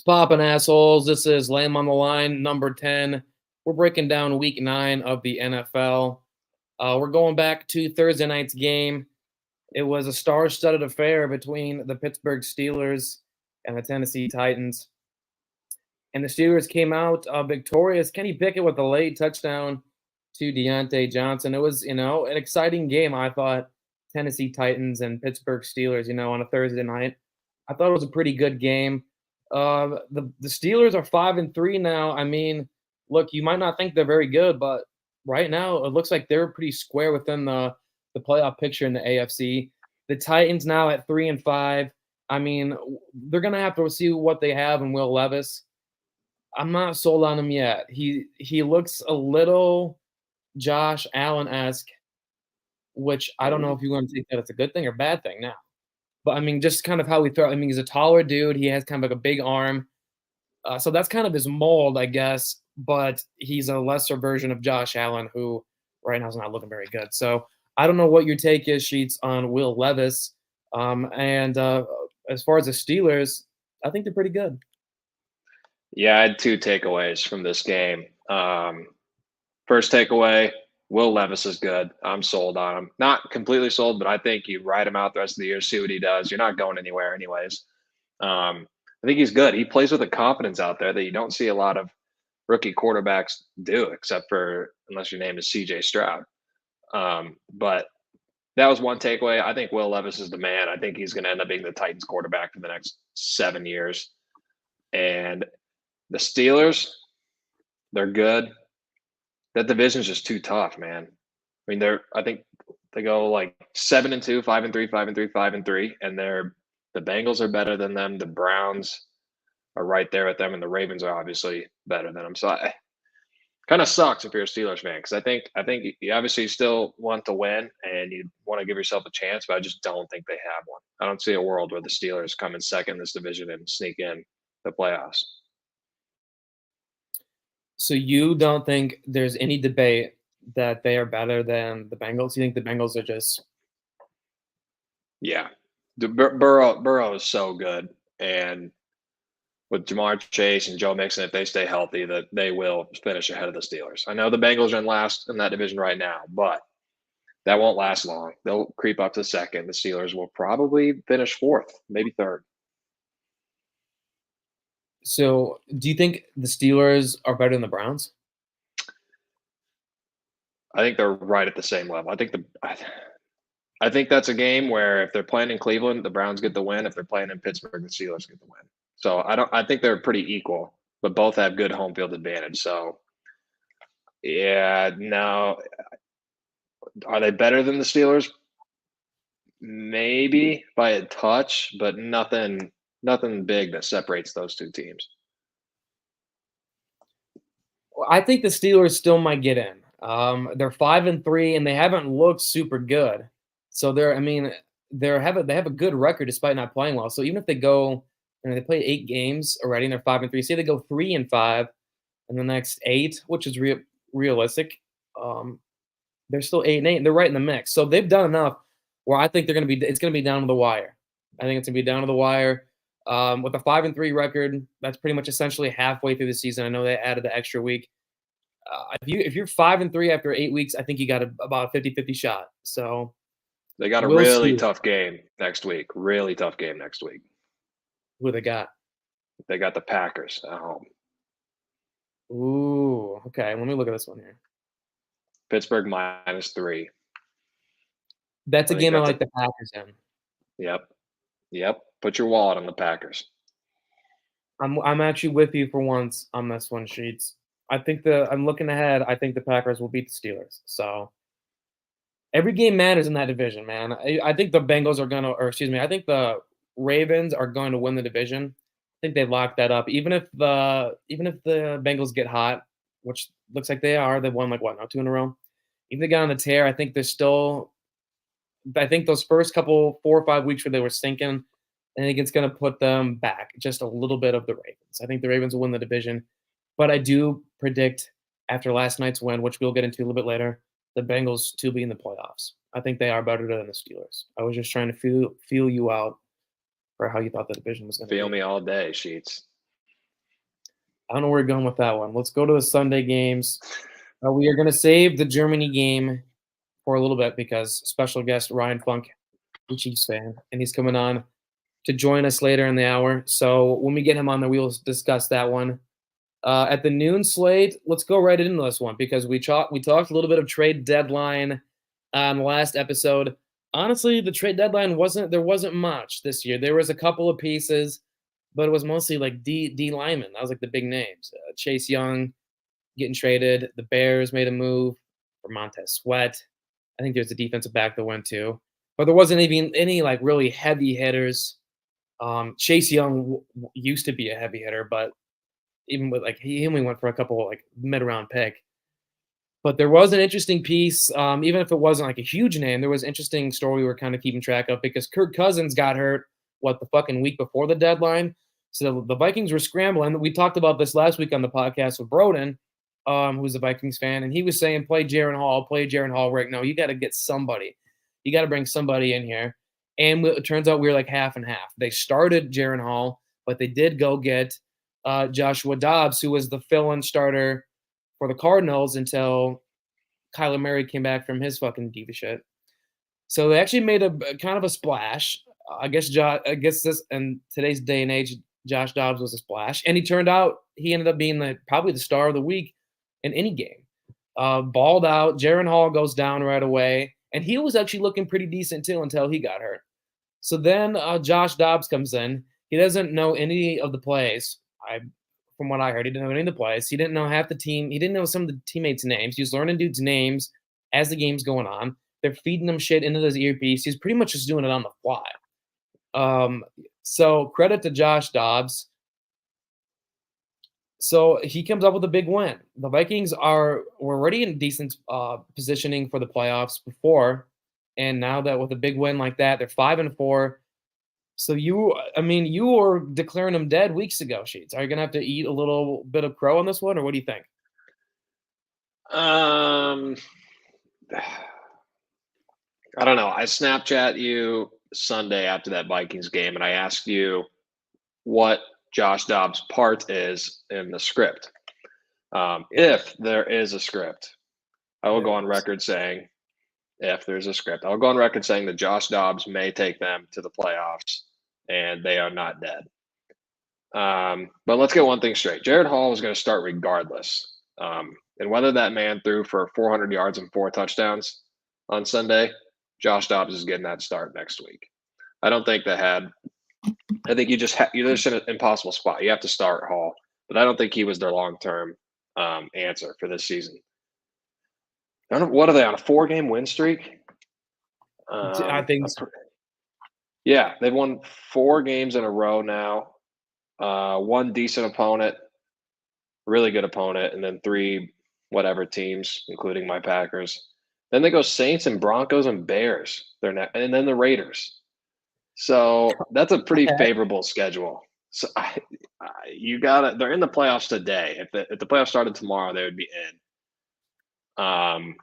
What's poppin', assholes? This is Lamb on the Line, number 10. We're breaking down week 9 of the NFL. We're going back to Thursday night's game. It was a star-studded affair between the Pittsburgh Steelers and the Tennessee Titans. And the Steelers came out victorious. Kenny Pickett with a late touchdown to Deontay Johnson. It was, an exciting game, I thought. Tennessee Titans and Pittsburgh Steelers, on a Thursday night. I thought it was a pretty good game. The Steelers are 5-3 now. I mean, look, you might not think they're very good, but right now it looks like they're pretty square within the playoff picture in the AFC. The Titans now at 3-5. I mean, they're gonna have to see what they have in Will Levis. I'm not sold on him yet. He looks a little Josh Allen-esque, which I don't know if you want to take that as a good thing or bad thing now. But, I mean, just kind of how he throw. I mean, he's a taller dude. He has kind of like a big arm. So that's kind of his mold, I guess. But he's a lesser version of Josh Allen, who right now is not looking very good. So I don't know what your take is, Sheets, on Will Levis. And as far as the Steelers, I think they're pretty good. Yeah, I had two takeaways from this game. First takeaway, Will Levis is good. I'm sold on him. Not completely sold, but I think you ride him out the rest of the year, see what he does. You're not going anywhere anyways. I think he's good. He plays with a confidence out there that you don't see a lot of rookie quarterbacks do, except for unless your name is CJ Stroud. But that was one takeaway. I think Will Levis is the man. I think he's going to end up being the Titans quarterback for the next 7 years. And the Steelers, they're good. That division's just too tough, man. I mean, I think they go like 7-2, 5-3, 5-3, 5-3, and the Bengals are better than them. The Browns are right there with them, and the Ravens are obviously better than them. So it kind of sucks if you're a Steelers fan, because I think you obviously still want to win and you want to give yourself a chance, but I just don't think they have one. I don't see a world where the Steelers come in second in this division and sneak in the playoffs. So you don't think there's any debate that they are better than the Bengals? You think the Bengals are just Yeah, Burrow is so good, and with Jamar Chase and Joe Mixon, if they stay healthy, that they will finish ahead of the Steelers. I know the Bengals are in last in that division right now, but that won't last long. They'll creep up to second. The Steelers will probably finish fourth, maybe third. so do you think the Steelers are better than the Browns? I think they're right at the same level. I think that's a game where if they're playing in Cleveland, the Browns get the win. If they're playing in Pittsburgh, the Steelers get the win. So I think they're pretty equal, but both have good home field advantage. So yeah, no. Are they better than the Steelers? Maybe by a touch, but nothing big that separates those two teams. Well, I think the Steelers still might get in. They're 5-3, and they haven't looked super good. So I mean, they have a good record despite not playing well. So even if they go, they played 8 games already, and they're 5-3. Say they go 3-5 in the next 8, which is realistic. They're still 8-8. They're right in the mix. So they've done enough where I think it's gonna be down to the wire. I think it's gonna be down to the wire. With a 5-3 record, that's pretty much essentially halfway through the season. I know they added the extra week. If you're 5-3 after 8 weeks, I think you got about a 50-50 shot. So They got a we'll really see tough game next week. Really tough game next week. who they got. They got the Packers at home. Ooh, okay. Let me look at this one here. Pittsburgh -3. That's I a think game I that's like the Packers in. Yep. Put your wallet on the Packers. I'm actually with you for once on this one, Sheets. I'm looking ahead. I think the Packers will beat the Steelers. So every game matters in that division, man. I think the Bengals are gonna, or excuse me, I think the Ravens are going to win the division. I think they locked that up. Even if the Bengals get hot, which looks like they are, they've won like what now 2 in a row. Even if they got on the tear, I think they're still. I think those first couple 4 or 5 weeks where they were sinking, I think it's going to put them back just a little bit of the Ravens. I think the Ravens will win the division, but I do predict after last night's win, which we'll get into a little bit later, the Bengals to be in the playoffs. I think they are better than the Steelers. I was just trying to feel you out for how you thought the division was going to Feel be. me all day, Sheets. I don't know where you're going with that one. Let's go to the Sunday games. We are going to save the Germany game for a little bit because special guest Ryan Funk, the Chiefs fan, and he's coming on to join us later in the hour. So when we get him on there, we will discuss that one. At the noon slate, let's go right into this one because we talked a little bit of trade deadline on the last episode. Honestly, the trade deadline wasn't much this year. There was a couple of pieces, but it was mostly like D linemen. That was like the big names. Chase Young getting traded. The Bears made a move for Montez Sweat. I think there's a defensive back that went too, but there wasn't even any like really heavy hitters. Chase Young used to be a heavy hitter, but even with like he only went for a couple like mid-round pick. But there was an interesting piece, even if it wasn't like a huge name. There was an interesting story we were kind of keeping track of because Kirk Cousins got hurt the fucking week before the deadline. So the Vikings were scrambling. We talked about this last week on the podcast with Broden, who's a Vikings fan, and he was saying, play Jaren Hall. Right now, you got to get somebody. You got to bring somebody in here. And it turns out we were like half and half. They started Jaren Hall, but they did go get Joshua Dobbs, who was the fill-in starter for the Cardinals until Kyler Murray came back from his fucking diva shit. So they actually made a kind of a splash. I guess this in today's day and age, Josh Dobbs was a splash, and he ended up being probably the star of the week in any game. Balled out. Jaren Hall goes down right away, and he was actually looking pretty decent too until he got hurt. So then Josh Dobbs comes in. He doesn't know any of the plays. From what I heard, he didn't know any of the plays. He didn't know half the team. He didn't know some of the teammates' names. He was learning dudes' names as the game's going on. They're feeding him shit into his earpiece. He's pretty much just doing it on the fly. So credit to Josh Dobbs. So he comes up with a big win. The Vikings were already in decent positioning for the playoffs before, and now that with a big win like that, they're 5-4. So you were declaring them dead weeks ago, Sheets. Are you gonna have to eat a little bit of crow on this one, or what do you think? I don't know. I Snapchat you Sunday after that Vikings game, and I asked you what Josh Dobbs' part is in the script. If there is a script, I will go on record saying, if there's a script, I'll go on record saying that Josh Dobbs may take them to the playoffs, and they are not dead. But let's get one thing straight. Jared Hall was going to start regardless. And whether that man threw for 400 yards and 4 touchdowns on Sunday, Josh Dobbs is getting that start next week. I don't think I think you're just in an impossible spot. You have to start Hall, but I don't think he was their long-term answer for this season. I don't know, what are they on, a 4-game win streak? I think so. Yeah, they've won 4 games in a row now. One decent opponent, really good opponent, and then 3 whatever teams, including my Packers. Then they go Saints and Broncos and Bears. And then the Raiders. So that's a pretty favorable schedule. So they're in the playoffs today. If the playoffs started tomorrow, they would be in.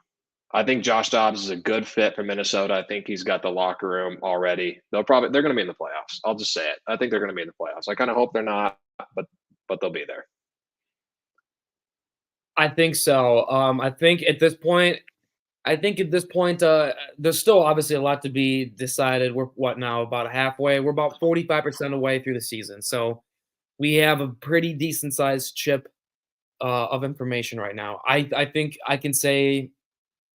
I think Josh Dobbs is a good fit for Minnesota. I think he's got the locker room already. They're going to be in the playoffs. I'll just say it. I think they're going to be in the playoffs. I kind of hope they're not, but they'll be there. I think so. I think at this point, there's still obviously a lot to be decided. We're about halfway. We're about 45% away through the season. So we have a pretty decent sized chip of information right now. I think I can say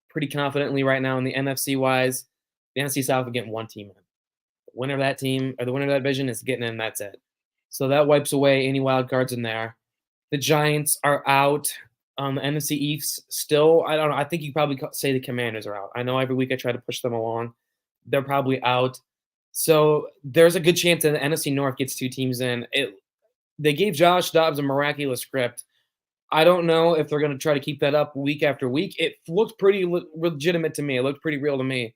pretty confidently right now in the NFC wise, the NFC South are getting one team in. The winner of that team or the winner of that division is getting in. That's it. So that wipes away any wild cards in there. The Giants are out. The NFC East still, I don't know. I think you probably say the Commanders are out. I know every week I try to push them along. They're probably out. So there's a good chance that the NFC North gets 2 teams in. They gave Josh Dobbs a miraculous script. I don't know if they're going to try to keep that up week after week. It looked pretty legitimate to me. It looked pretty real to me.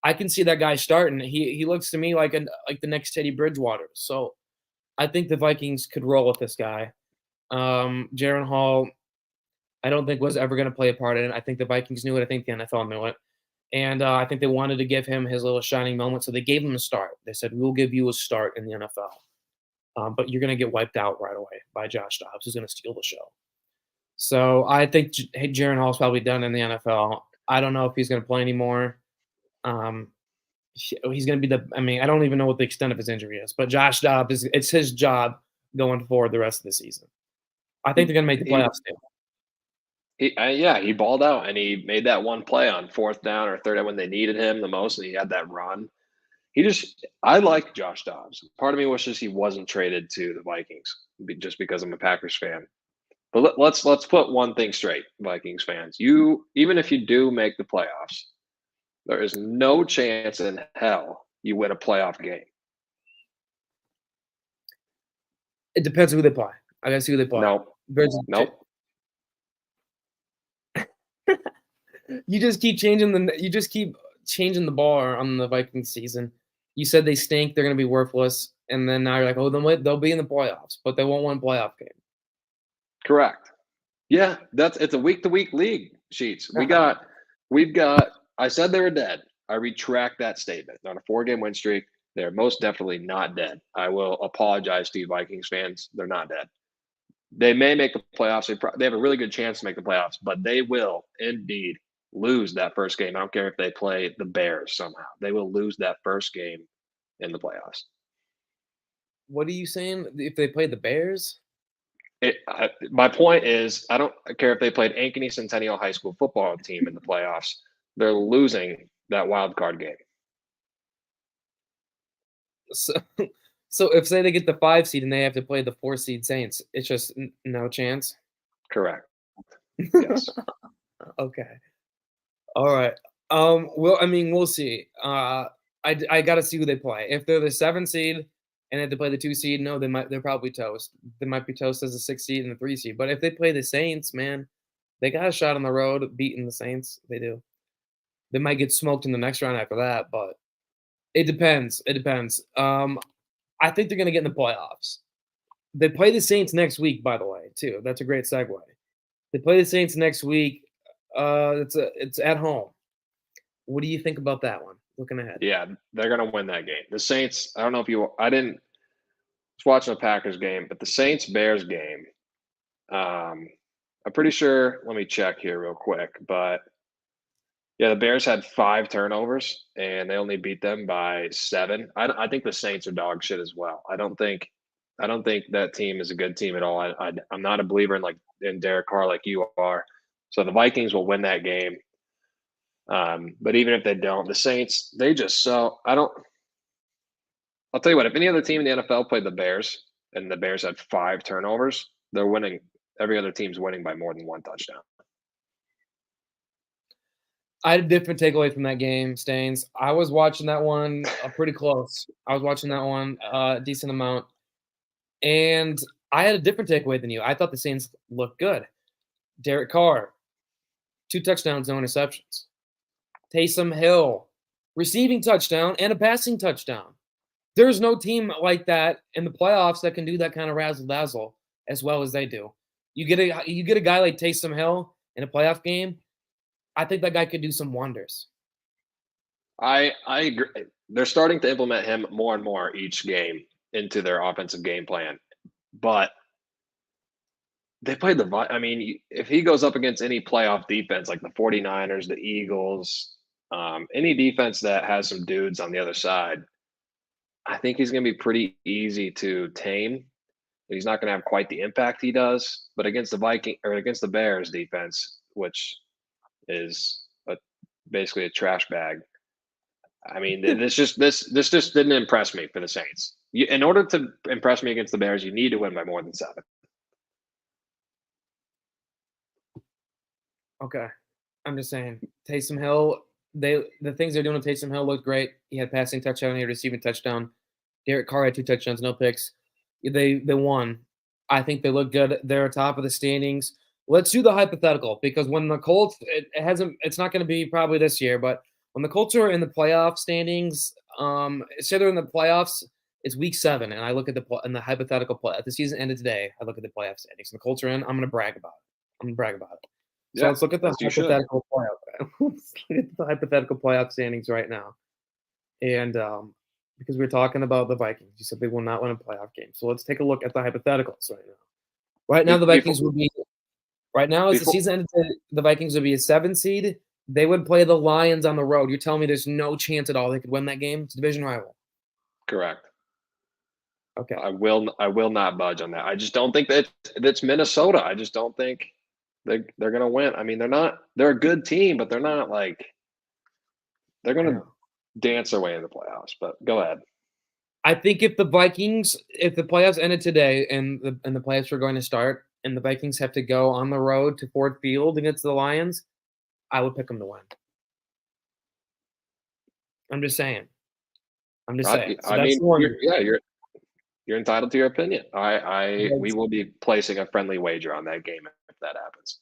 I can see that guy starting. He looks to me like the next Teddy Bridgewater. So I think the Vikings could roll with this guy. Jaren Hall, I don't think was ever going to play a part in it. I think the Vikings knew it. I think the NFL knew it. And I think they wanted to give him his little shining moment. So they gave him a start. They said, we'll give you a start in the NFL. but you're going to get wiped out right away by Josh Dobbs, who's going to steal the show. So I think Jaren Hall's probably done in the NFL. I don't know if he's going to play anymore. He's going to be I don't even know what the extent of his injury is, but Josh Dobbs, it's his job going forward the rest of the season. I think they're going to make the playoffs too. He balled out and he made that one play on 4th down or 3rd down when they needed him the most, and he had that run. I like Josh Dobbs. Part of me wishes he wasn't traded to the Vikings just because I'm a Packers fan. But let's put one thing straight, Vikings fans. Even if you do make the playoffs, there is no chance in hell you win a playoff game. It depends who they play. I gotta see who they play. Nope. You just keep changing the bar on the Vikings season. You said they stink, they're gonna be worthless, and then now you're like, oh, they'll be in the playoffs, but they won't win a playoff game. Correct. Yeah, it's a week-to-week league, Sheets. We've got. I said they were dead. I retract that statement. They're on a 4-game win streak. They're most definitely not dead. I will apologize to you Vikings fans. They're not dead. They may make the playoffs. They have a really good chance to make the playoffs, but they will indeed lose that first game. I don't care if they play the Bears somehow. They will lose that first game in the playoffs. What are you saying? If they play the Bears? My point is, I don't care if they played Ankeny Centennial High School football team in the playoffs. They're losing that wild card game. So if say they get the 5 seed and they have to play the 4 seed Saints, it's just no chance. Correct. Yes. Okay. All right. We'll see. I got to see who they play. If they're the 7 seed and they have to play the 2 seed, no, they're probably toast. They might be toast as a 6 seed and the 3 seed. But if they play the Saints, man, they got a shot on the road beating the Saints. They do. They might get smoked in the next round after that, but it depends. I think they're going to get in the playoffs. They play the Saints next week, by the way, too. That's a great segue. They play the Saints next week. It's at home. What do you think about that one? Looking ahead. Yeah, they're going to win that game. The Saints, I was watching a Packers game, but the Saints-Bears game, I'm pretty sure, let me check here real quick, but yeah, the Bears had 5 turnovers, and they only beat them by 7. I think the Saints are dog shit as well. I don't think that team is a good team at all. I'm not a believer in Derek Carr like you are. So the Vikings will win that game. But even if they don't, the Saints, they just so I don't. I'll tell you what. If any other team in the NFL played the Bears and the Bears had 5 turnovers, they're winning. Every other team's winning by more than 1 touchdown. I had a different takeaway from that game, Stains. I was watching that one pretty close. I was watching that one a decent amount. And I had a different takeaway than you. I thought the Saints looked good. Derek Carr, 2 touchdowns, no interceptions. Taysom Hill, receiving touchdown and a passing touchdown. There's no team like that in the playoffs that can do that kind of razzle-dazzle as well as they do. You get a guy like Taysom Hill in a playoff game, I think that guy could do some wonders. I agree. They're starting to implement him more and more each game into their offensive game plan. But they played if he goes up against any playoff defense like the 49ers, the Eagles, any defense that has some dudes on the other side, I think he's going to be pretty easy to tame. He's not going to have quite the impact he does. But against the Bears defense, which is basically a trash bag. I mean, this just didn't impress me for the Saints. In order to impress me against the Bears, you need to win by more than 7. Okay, I'm just saying, Taysom Hill. The things they're doing with Taysom Hill looked great. He had passing touchdown, he had receiving touchdown. Derek Carr had 2 touchdowns, no picks. They won. I think they look good. They're top of the standings. Let's do the hypothetical, because when the Colts, it's not going to be probably this year, but when the Colts are in the playoff standings, say they're in the playoffs, it's week 7, and I look at the hypothetical play. If the season ended today, I look at the playoff standings, and the Colts are in. I'm going to brag about it. So let's look at the hypothetical playoff. Let's look at the hypothetical playoff standings right now, and because we're talking about the Vikings. You said they will not win a playoff game. So let's take a look at the hypotheticals right now. Right now, the Vikings would be right now as the season ended, the Vikings would be a 7 seed. They would play the Lions on the road. You're telling me there's no chance at all they could win that game? It's a division rival. Correct. Okay. I will not budge on that. I just don't think that's Minnesota. I just don't think they're going to win. I mean, they're a good team, but they're not like they're going to dance their way into the playoffs. But go ahead. I think if the playoffs ended today and the playoffs were going to start and the Vikings have to go on the road to Ford Field against the Lions, I would pick them to win. I'm just saying. So I mean, you're entitled to your opinion. We will be placing a friendly wager on that game if that happens.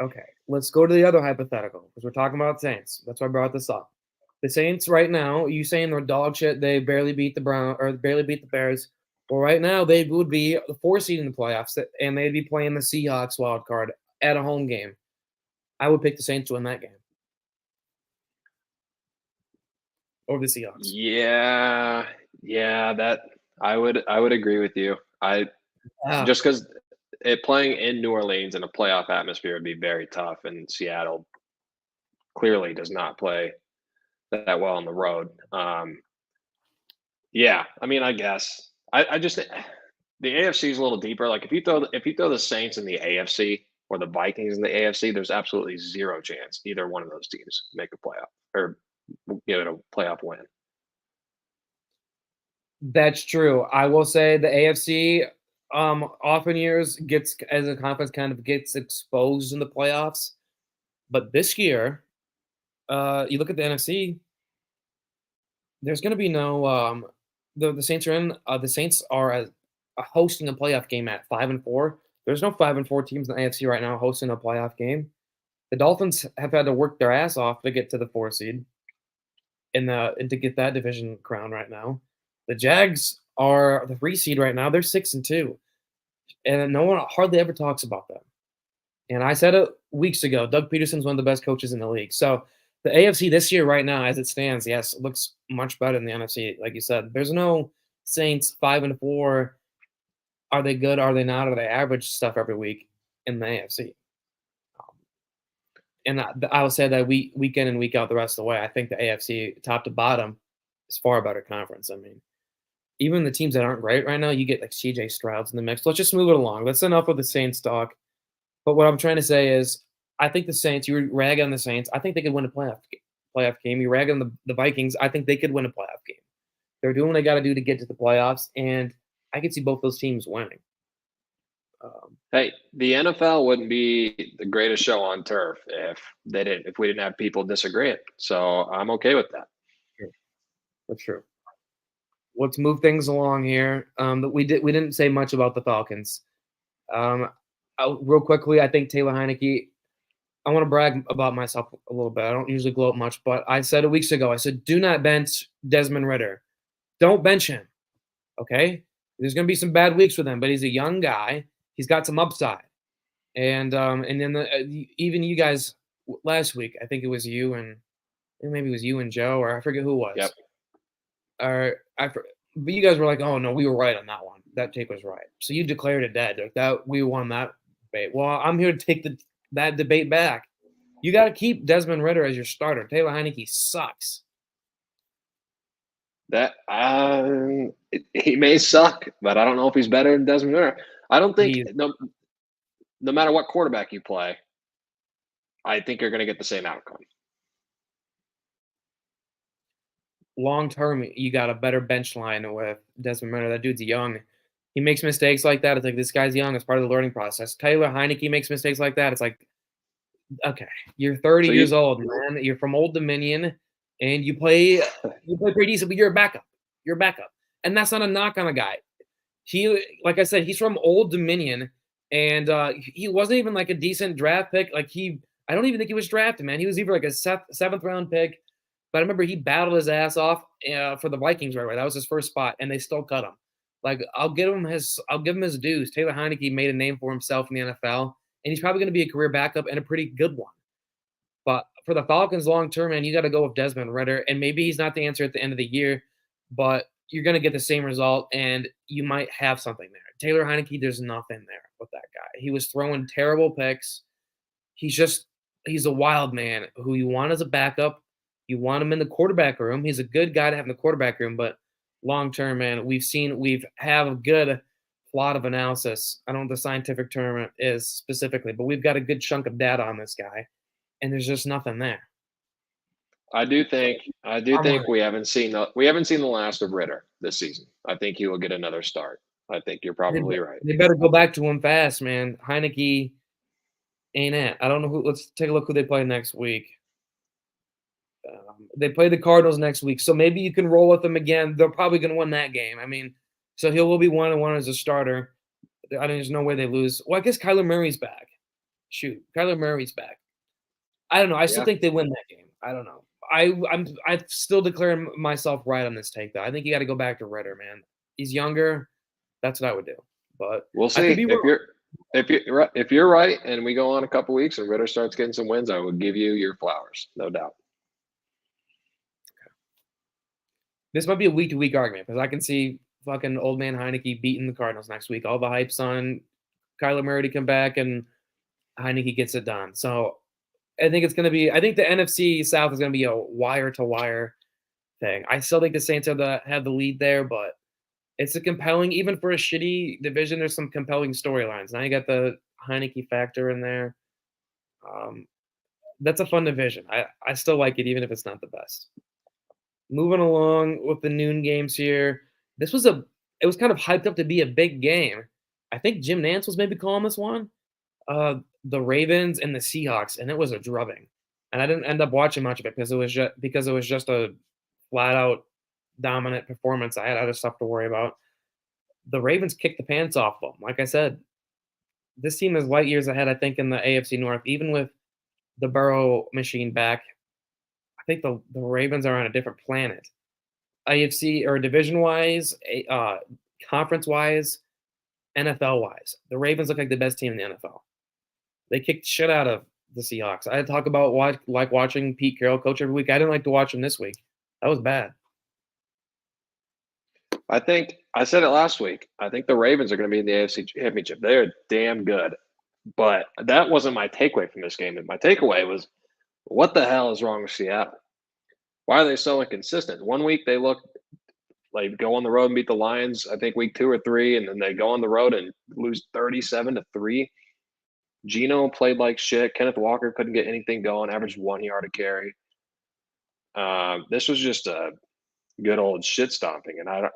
Okay, let's go to the other hypothetical because we're talking about Saints. That's why I brought this up. The Saints right now, you saying they're dog shit? They barely beat the barely beat the Bears. Well, right now they would be the 4 seed in the playoffs, and they'd be playing the Seahawks wild card at a home game. I would pick the Saints to win that game over the Seahawks. Yeah, that I would agree with you. Just because playing in New Orleans in a playoff atmosphere would be very tough, and Seattle clearly does not play that well on the road. Yeah, I mean, I guess I just the AFC is a little deeper. Like if you throw the Saints in the AFC or the Vikings in the AFC, there's absolutely zero chance either one of those teams make a playoff or get a playoff win. That's true. I will say the AFC often years gets as a conference kind of gets exposed in the playoffs. But this year, you look at the NFC, there's going to be no the Saints are in the Saints are hosting a playoff game at 5-4. There's no 5-4 teams in the AFC right now hosting a playoff game. The Dolphins have had to work their ass off to get to the 4 seed and to get that division crown right now. The Jags are the 3 seed right now. They're 6-2, and no one hardly ever talks about them. And I said it weeks ago. Doug Peterson's one of the best coaches in the league. So the AFC this year, right now, as it stands, yes, it looks much better than the NFC. Like you said, there's no Saints 5-4. Are they good? Are they not? Are they average stuff every week in the AFC? And I will say that week in and week out the rest of the way, I think the AFC top to bottom is far better conference. I mean, even the teams that aren't great right now, you get like CJ Stroud's in the mix. Let's just move it along. That's enough with the Saints talk. But what I'm trying to say is, I think the Saints. You rag on the Saints. I think they could win a playoff game. You rag on the Vikings. I think they could win a playoff game. They're doing what they got to do to get to the playoffs, and I could see both those teams winning. Hey, the NFL wouldn't be the greatest show on turf if we didn't have people disagreeing. So I'm okay with that. That's true. Let's move things along here. We didn't say much about the Falcons. Real quickly, I think Taylor Heinicke. I want to brag about myself a little bit. I don't usually gloat much, but I said it weeks ago. I said, do not bench Desmond Ridder. Don't bench him. Okay? There's going to be some bad weeks with him, but he's a young guy. He's got some upside. And then even you guys last week, I think it was you and maybe it was you and Joe, or I forget who it was. Yep. But you guys were like, oh, no, we were right on that one. That take was right. So you declared it dead. Like that, we won that debate. Well, I'm here to take that debate back. You got to keep Desmond Ridder as your starter. Taylor Heinicke sucks. That he may suck, but I don't know if he's better than Desmond Ridder. I don't think no matter what quarterback you play, I think you're going to get the same outcome. Long term, you got a better bench line with Desmond Ridder. That dude's young. He makes mistakes like that. It's like, this guy's young. It's part of the learning process. Taylor Heinicke makes mistakes like that. It's like, okay, you're 30 years old, man. You're from Old Dominion, and you play pretty decent, but you're a backup. You're a backup. And that's not a knock on a guy. Like I said, he's from Old Dominion, and he wasn't even like a decent draft pick. Like I don't even think he was drafted, man. He was either like a 7th round pick, but I remember he battled his ass off for the Vikings right away. That was his first spot, and they still cut him. Like I'll give him his dues. Taylor Heinicke made a name for himself in the NFL, and he's probably going to be a career backup and a pretty good one. But for the Falcons long term, man, you got to go with Desmond Ridder, and maybe he's not the answer at the end of the year, but you're going to get the same result, and you might have something there. Taylor Heineke, there's nothing there with that guy. He was throwing terrible picks. He's a wild man who you want as a backup. You want him in the quarterback room. He's a good guy to have in the quarterback room, but long term, man, we've have a good lot of analysis. I don't know what the scientific term is specifically, but we've got a good chunk of data on this guy, and there's just nothing there. I do think we haven't seen the last of Ritter this season. I think he will get another start. I think you're probably right. They better go back to him fast, man. Heineke ain't it. I don't know who. Let's take a look who they play next week. They play the Cardinals next week, so maybe you can roll with them again. They're probably going to win that game. I mean, so he will be 1-1 as a starter. I mean, there's no way they lose. Well, I guess Kyler Murray's back. Shoot, Kyler Murray's back. I don't know. I still think they win that game. I don't know. I'm still declaring myself right on this take though. I think you got to go back to Ritter, man. He's younger. That's what I would do. But we'll see. If you're right, and we go on a couple weeks, and Ritter starts getting some wins, I will give you your flowers, no doubt. Okay. This might be a week-to-week argument because I can see fucking old man Heineke beating the Cardinals next week. All the hype's on Kyler Murray to come back, and Heineke gets it done. So I think the NFC South is going to be a wire-to-wire thing. I still think the Saints have the lead there, but it's a compelling, even for a shitty division, there's some compelling storylines. Now you got the Heineke factor in there. That's a fun division. I still like it, even if it's not the best. Moving along with the noon games here. It was kind of hyped up to be a big game. I think Jim Nantz was maybe calling this one. The Ravens and the Seahawks, and it was a drubbing. And I didn't end up watching much of it because it was just a flat out dominant performance. I had other stuff to worry about. The Ravens kicked the pants off them. Like I said, this team is light years ahead, I think, in the AFC North. Even with the Burrow machine back, I think the Ravens are on a different planet. AFC or division-wise, conference-wise, NFL-wise. The Ravens look like the best team in the NFL. They kicked shit out of the Seahawks. I talk about watching Pete Carroll coach every week. I didn't like to watch him this week. That was bad. I think I said it last week. I think the Ravens are going to be in the AFC Championship. They're damn good. But that wasn't my takeaway from this game. My takeaway was, what the hell is wrong with Seattle? Why are they so inconsistent? 1 week they look like go on the road and beat the Lions, I think week 2 or 3, and then they go on the road and lose 37-3. Geno played like shit. Kenneth Walker couldn't get anything going, averaged 1 yard a carry. This was just a good old shit stomping, and I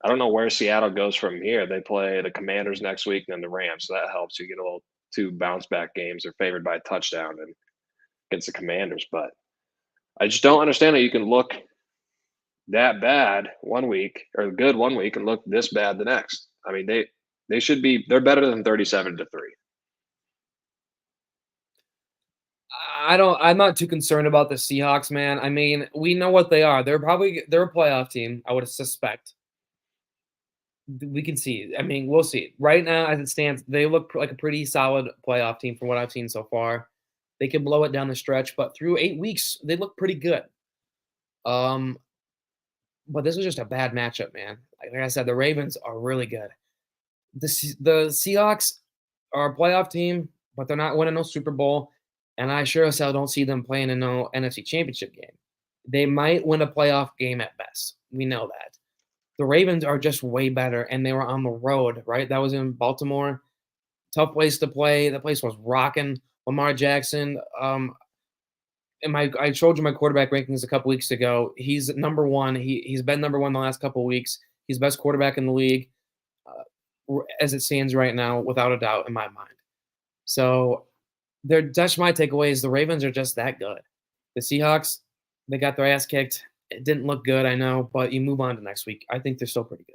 don't know where Seattle goes from here. They play the Commanders next week and then the Rams, so that helps. You get a little 2 bounce back games. They're favored by a touchdown and against the Commanders, but I just don't understand how you can look that bad 1 week or good 1 week and look this bad the next. I mean, they're better than 37-3. I'm not too concerned about the Seahawks, man. I mean, we know what they are. They're a playoff team, I would suspect. We can see. I mean, we'll see. Right now, as it stands, they look like a pretty solid playoff team from what I've seen so far. They can blow it down the stretch, but through 8 weeks, they look pretty good. But this was just a bad matchup, man. Like I said, the Ravens are really good. The Seahawks are a playoff team, but they're not winning no Super Bowl. And I sure as hell don't see them playing in no NFC Championship game. They might win a playoff game at best. We know that. The Ravens are just way better, and they were on the road, right? That was in Baltimore. Tough place to play. The place was rocking. Lamar Jackson. I showed you my quarterback rankings a couple weeks ago. He's number 1. He's been number 1 the last couple of weeks. He's best quarterback in the league as it stands right now, without a doubt, in my mind. So that's my takeaway is the Ravens are just that good. The Seahawks, they got their ass kicked. It didn't look good, I know, but you move on to next week. I think they're still pretty good.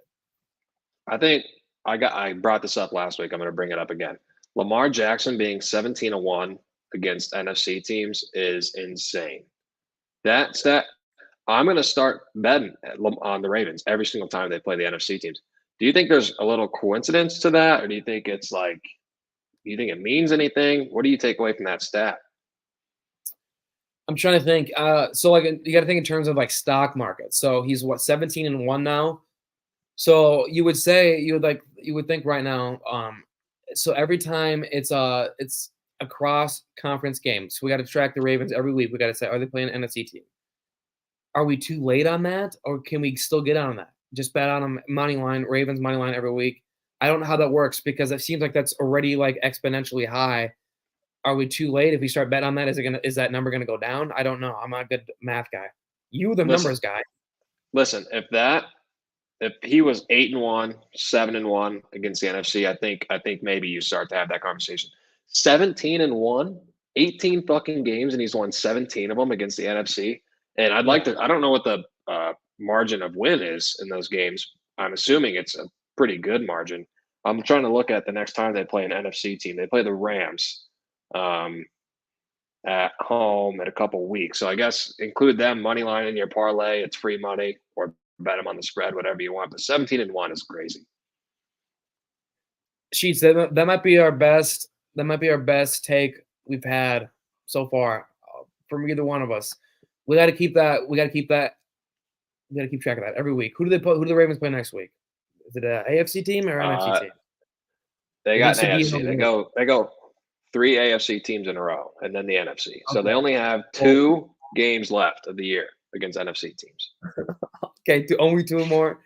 I think I brought this up last week. I'm going to bring it up again. Lamar Jackson being 17-1 against NFC teams is insane. That stat, I'm going to start betting on the Ravens every single time they play the NFC teams. Do you think there's a little coincidence to that, or do you think it's like, do you think it means anything? What do you take away from that stat? I'm trying to think. So like you got to think in terms of like stock market. So he's what 17-1 now. So you would say you would think right now. So every time it's a cross conference game. So we got to track the Ravens every week. We got to say, are they playing an NFC team? Are we too late on that, or can we still get on that? Just bet on them money line, Ravens money line every week. I don't know how that works because it seems like that's already like exponentially high. Are we too late if we start betting on that? Is that number gonna go down? I don't know. I'm not a good math guy. You the Listen, numbers guy. listen. If he was 8-1, 7-1 against the NFC, I think maybe you start to have that conversation. 17-1, 18 fucking games, and he's won 17 of them against the NFC. And I'd like Yeah. to. I don't know what the margin of win is in those games. I'm assuming it's a pretty good margin. I'm trying to look at the next time they play an NFC team. They play the Rams um, at home in a couple weeks. So I guess include them money line in your parlay. It's free money, or bet them on the spread, whatever you want. But 17-1 is crazy. Sheets, that might be our best. That might be our best take we've had so far from either one of us. We got to keep that. We got to keep that. We got to keep track of that every week. Who do they put? Who do the Ravens play next week? Is it a AFC team or NFC Uh, team? they It got needs an to be. AFC. They go three AFC teams in a row, and then the NFC. So they Okay. only have Well, 2 games left of the year against NFC teams. okay. Only two more.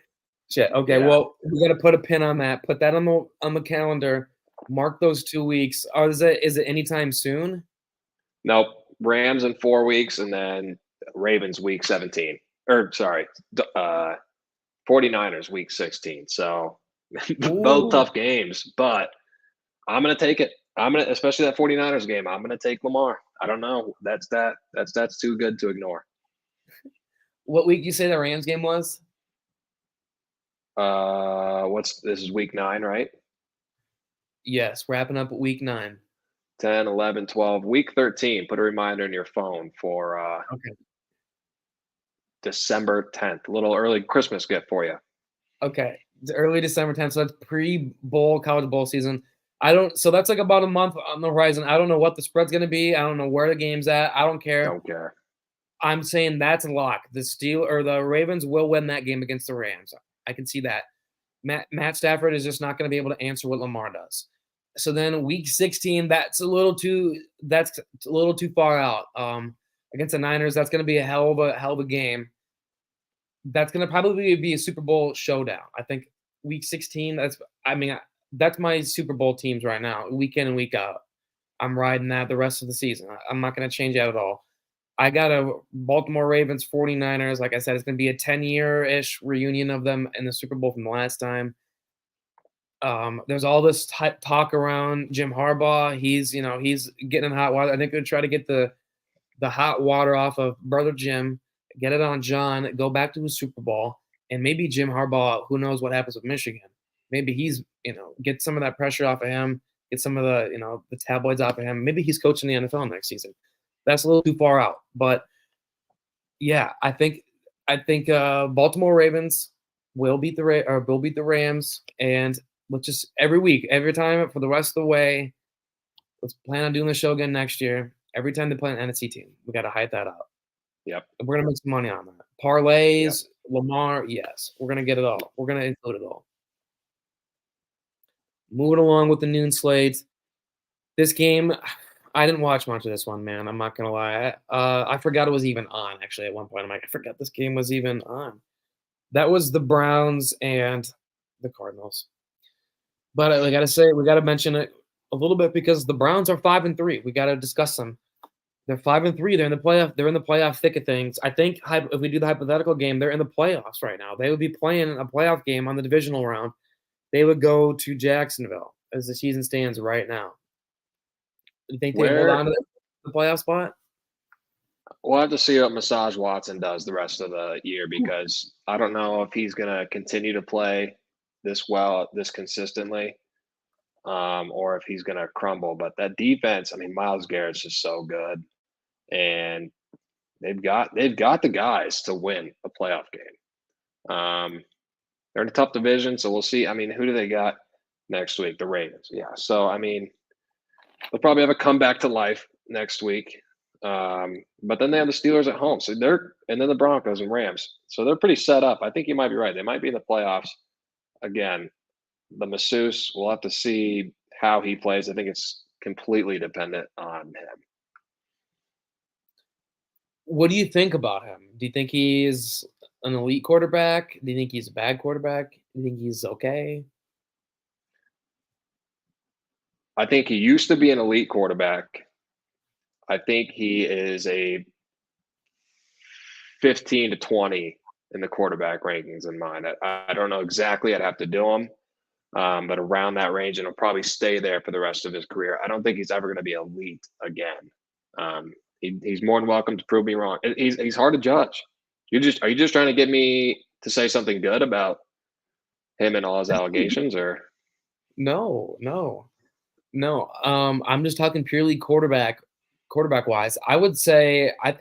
Shit. Okay. Yeah. Well, we got to put a pin on that. Put that on the calendar. Mark those 2 weeks. Is it anytime soon? Nope. Rams in 4 weeks, and then Ravens week 17. Or sorry, 49ers week 16. So both Ooh. tough games, but I'm gonna take it. Especially that 49ers game. I'm gonna take Lamar. I don't know. That's too good to ignore. What week you say the Rams game was? What's this is week 9, right? Yes, wrapping up week 9. 10, 11, 12, week 13. Put a reminder in your phone for Okay. December 10th. A little early Christmas gift for you. Okay. It's early December 10th, so that's pre-bowl college bowl season. I don't so that's like about a month on the horizon. I don't know what the spread's gonna be. I don't know where the game's at. I don't care. Don't care. I'm saying that's a lock. The Ravens will win that game against the Rams. I can see that. Matt Stafford is just not going to be able to answer what Lamar does. So then week 16, that's a little too far out. Against the Niners, that's going to be a hell of a game. That's going to probably be a Super Bowl showdown. I think week 16. That's my Super Bowl teams right now, week in and week out. I'm riding that the rest of the season. I'm not going to change that at all. I got a Baltimore Ravens 49ers. Like I said, it's going to be a 10-year-ish reunion of them in the Super Bowl from the last time. There's all this talk around Jim Harbaugh. He's getting in hot water. I think they're trying to get the hot water off of brother Jim, get it on John, go back to the Super Bowl, and maybe Jim Harbaugh. Who knows what happens with Michigan? Maybe he's get some of that pressure off of him, get some of the tabloids off of him. Maybe he's coaching the NFL next season. That's a little too far out, but yeah, I think Baltimore Ravens will beat the Rams, and let's just every week, every time for the rest of the way, let's plan on doing the show again next year. Every time they play an NFC team, we got to hype that up. Yep. We're gonna make some money on that. Yep. Parlays, Lamar, yes, we're gonna get it all. We're gonna include it all. Moving along with the noon slate. This game, I didn't watch much of this one, man. I'm not gonna lie. I forgot it was even on. Actually, at one point, I'm like, I forgot this game was even on. That was the Browns and the Cardinals. But I gotta say, we gotta mention it a little bit because the Browns are 5-3. We gotta discuss them. They're 5-3. They're in the playoff. They're in the playoff thick of things. I think if we do the hypothetical game, they're in the playoffs right now. They would be playing a playoff game on the divisional round. They would go to Jacksonville as the season stands right now. You think they hold on to the playoff spot? We'll have to see what Massage Watson does the rest of the year because I don't know if he's going to continue to play this well, this consistently, or if he's going to crumble. But that defense, I mean, Myles Garrett's just so good, and they've got the guys to win a playoff game. They're in a tough division, so we'll see. I mean, who do they got next week? The Ravens, yeah. So I mean, they'll probably have a comeback to life next week. But then they have the Steelers at home, and then the Broncos and Rams. So they're pretty set up. I think you might be right. They might be in the playoffs again. The masseuse, we'll have to see how he plays. I think it's completely dependent on him. What do you think about him? Do you think he's an elite quarterback? Do you think he's a bad quarterback? Do you think he's okay? I think he used to be an elite quarterback. I think he is a 15 to 20 in the quarterback rankings in mine. I don't know exactly. I'd have to do them, but around that range, and he'll probably stay there for the rest of his career. I don't think he's ever going to be elite again. He's more than welcome to prove me wrong. He's hard to judge. Are you just trying to get me to say something good about him and all his allegations, or No, no, no. I'm just talking purely quarterback wise. I would say I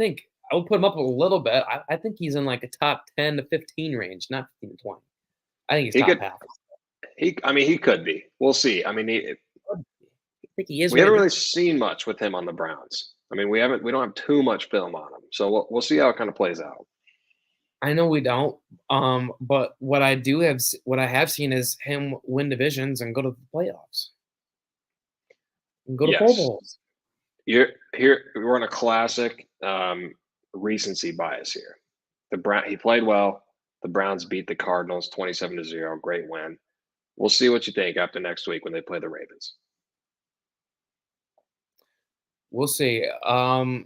would put him up a little bit. I think he's in like a top 10 to 15 range, not 15 to 20. I think he's he top could? half. I mean, he could be. We'll see. I mean, I think he is we right haven't now. really seen much with him on the Browns. I mean, we don't have too much film on him, so we'll see how it kind of plays out. I know we don't. But what I have seen is him win divisions and go to the playoffs and go to Pro Yes, Bowls. you're here. We're in a classic recency bias here. He played well. The Browns beat the Cardinals 27-0. Great win. We'll see what you think after next week when they play the Ravens. We'll see. I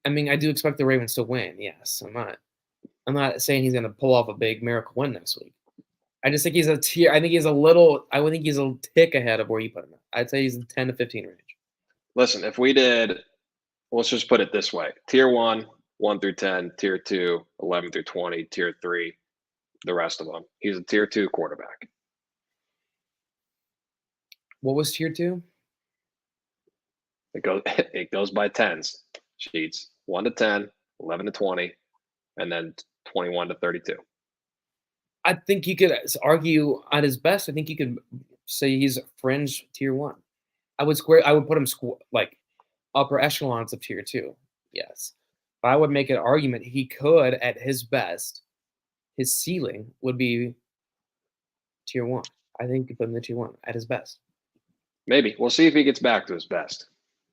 mean, I do expect the Ravens to win. Yes, I'm not saying he's going to pull off a big miracle win next week. I just think he's a tier. I think he's a little. I would think he's a tick ahead of where you put him. I'd say he's in 10 to 15 range. Listen, if we did, let's just put it this way: Tier 1, 1 through 10; Tier 2, 11 through 20; Tier 3, the rest of them. He's a Tier 2 quarterback. What was tier two? It goes by tens sheets: 1 to 10, 11 to 20, and then 21 to 32. I think you could argue at his best. I think you could say he's fringe tier one. I would put him like upper echelons of tier two. Yes, but I would make an argument he could at his best. His ceiling would be tier one. I think you put him in tier one at his best. Maybe we'll see if he gets back to his best.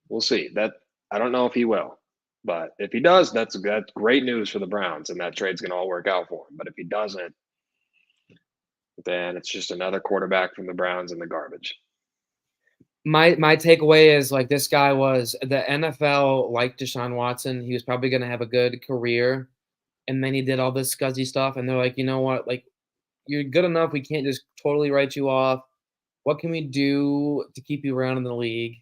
We'll see. That I don't know if he will, but if he does, that's great news for the Browns, and that trade's going to all work out for him. But if he doesn't, then it's just another quarterback from the Browns in the garbage. My takeaway is like this guy was the NFL liked Deshaun Watson. He was probably going to have a good career, and then he did all this scuzzy stuff, and they're like, you know what, like you're good enough. We can't just totally write you off. What can we do to keep you around in the league?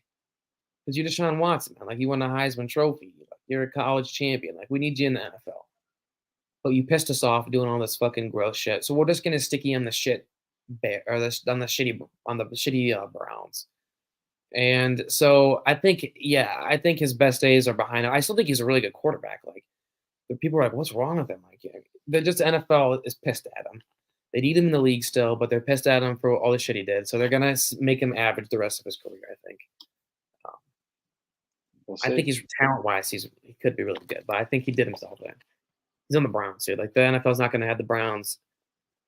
Because you're Deshaun Watson, man. Like you won a Heisman Trophy. Like, you're a college champion. Like we need you in the NFL. But you pissed us off doing all this fucking gross shit. So we're just gonna stick you on the shit bear or this on the shitty Browns. And so I think, yeah, I think his best days are behind him. I still think he's a really good quarterback. Like the people are like, what's wrong with him? Like they're just NFL is pissed at him. They need him in the league still, but they're pissed at him for all the shit he did. So they're gonna make him average the rest of his career. I think. We'll I see. think he's talent wise, he could be really good, but I think he did himself in. He's on the Browns, dude. Like the NFL's not going to have the Browns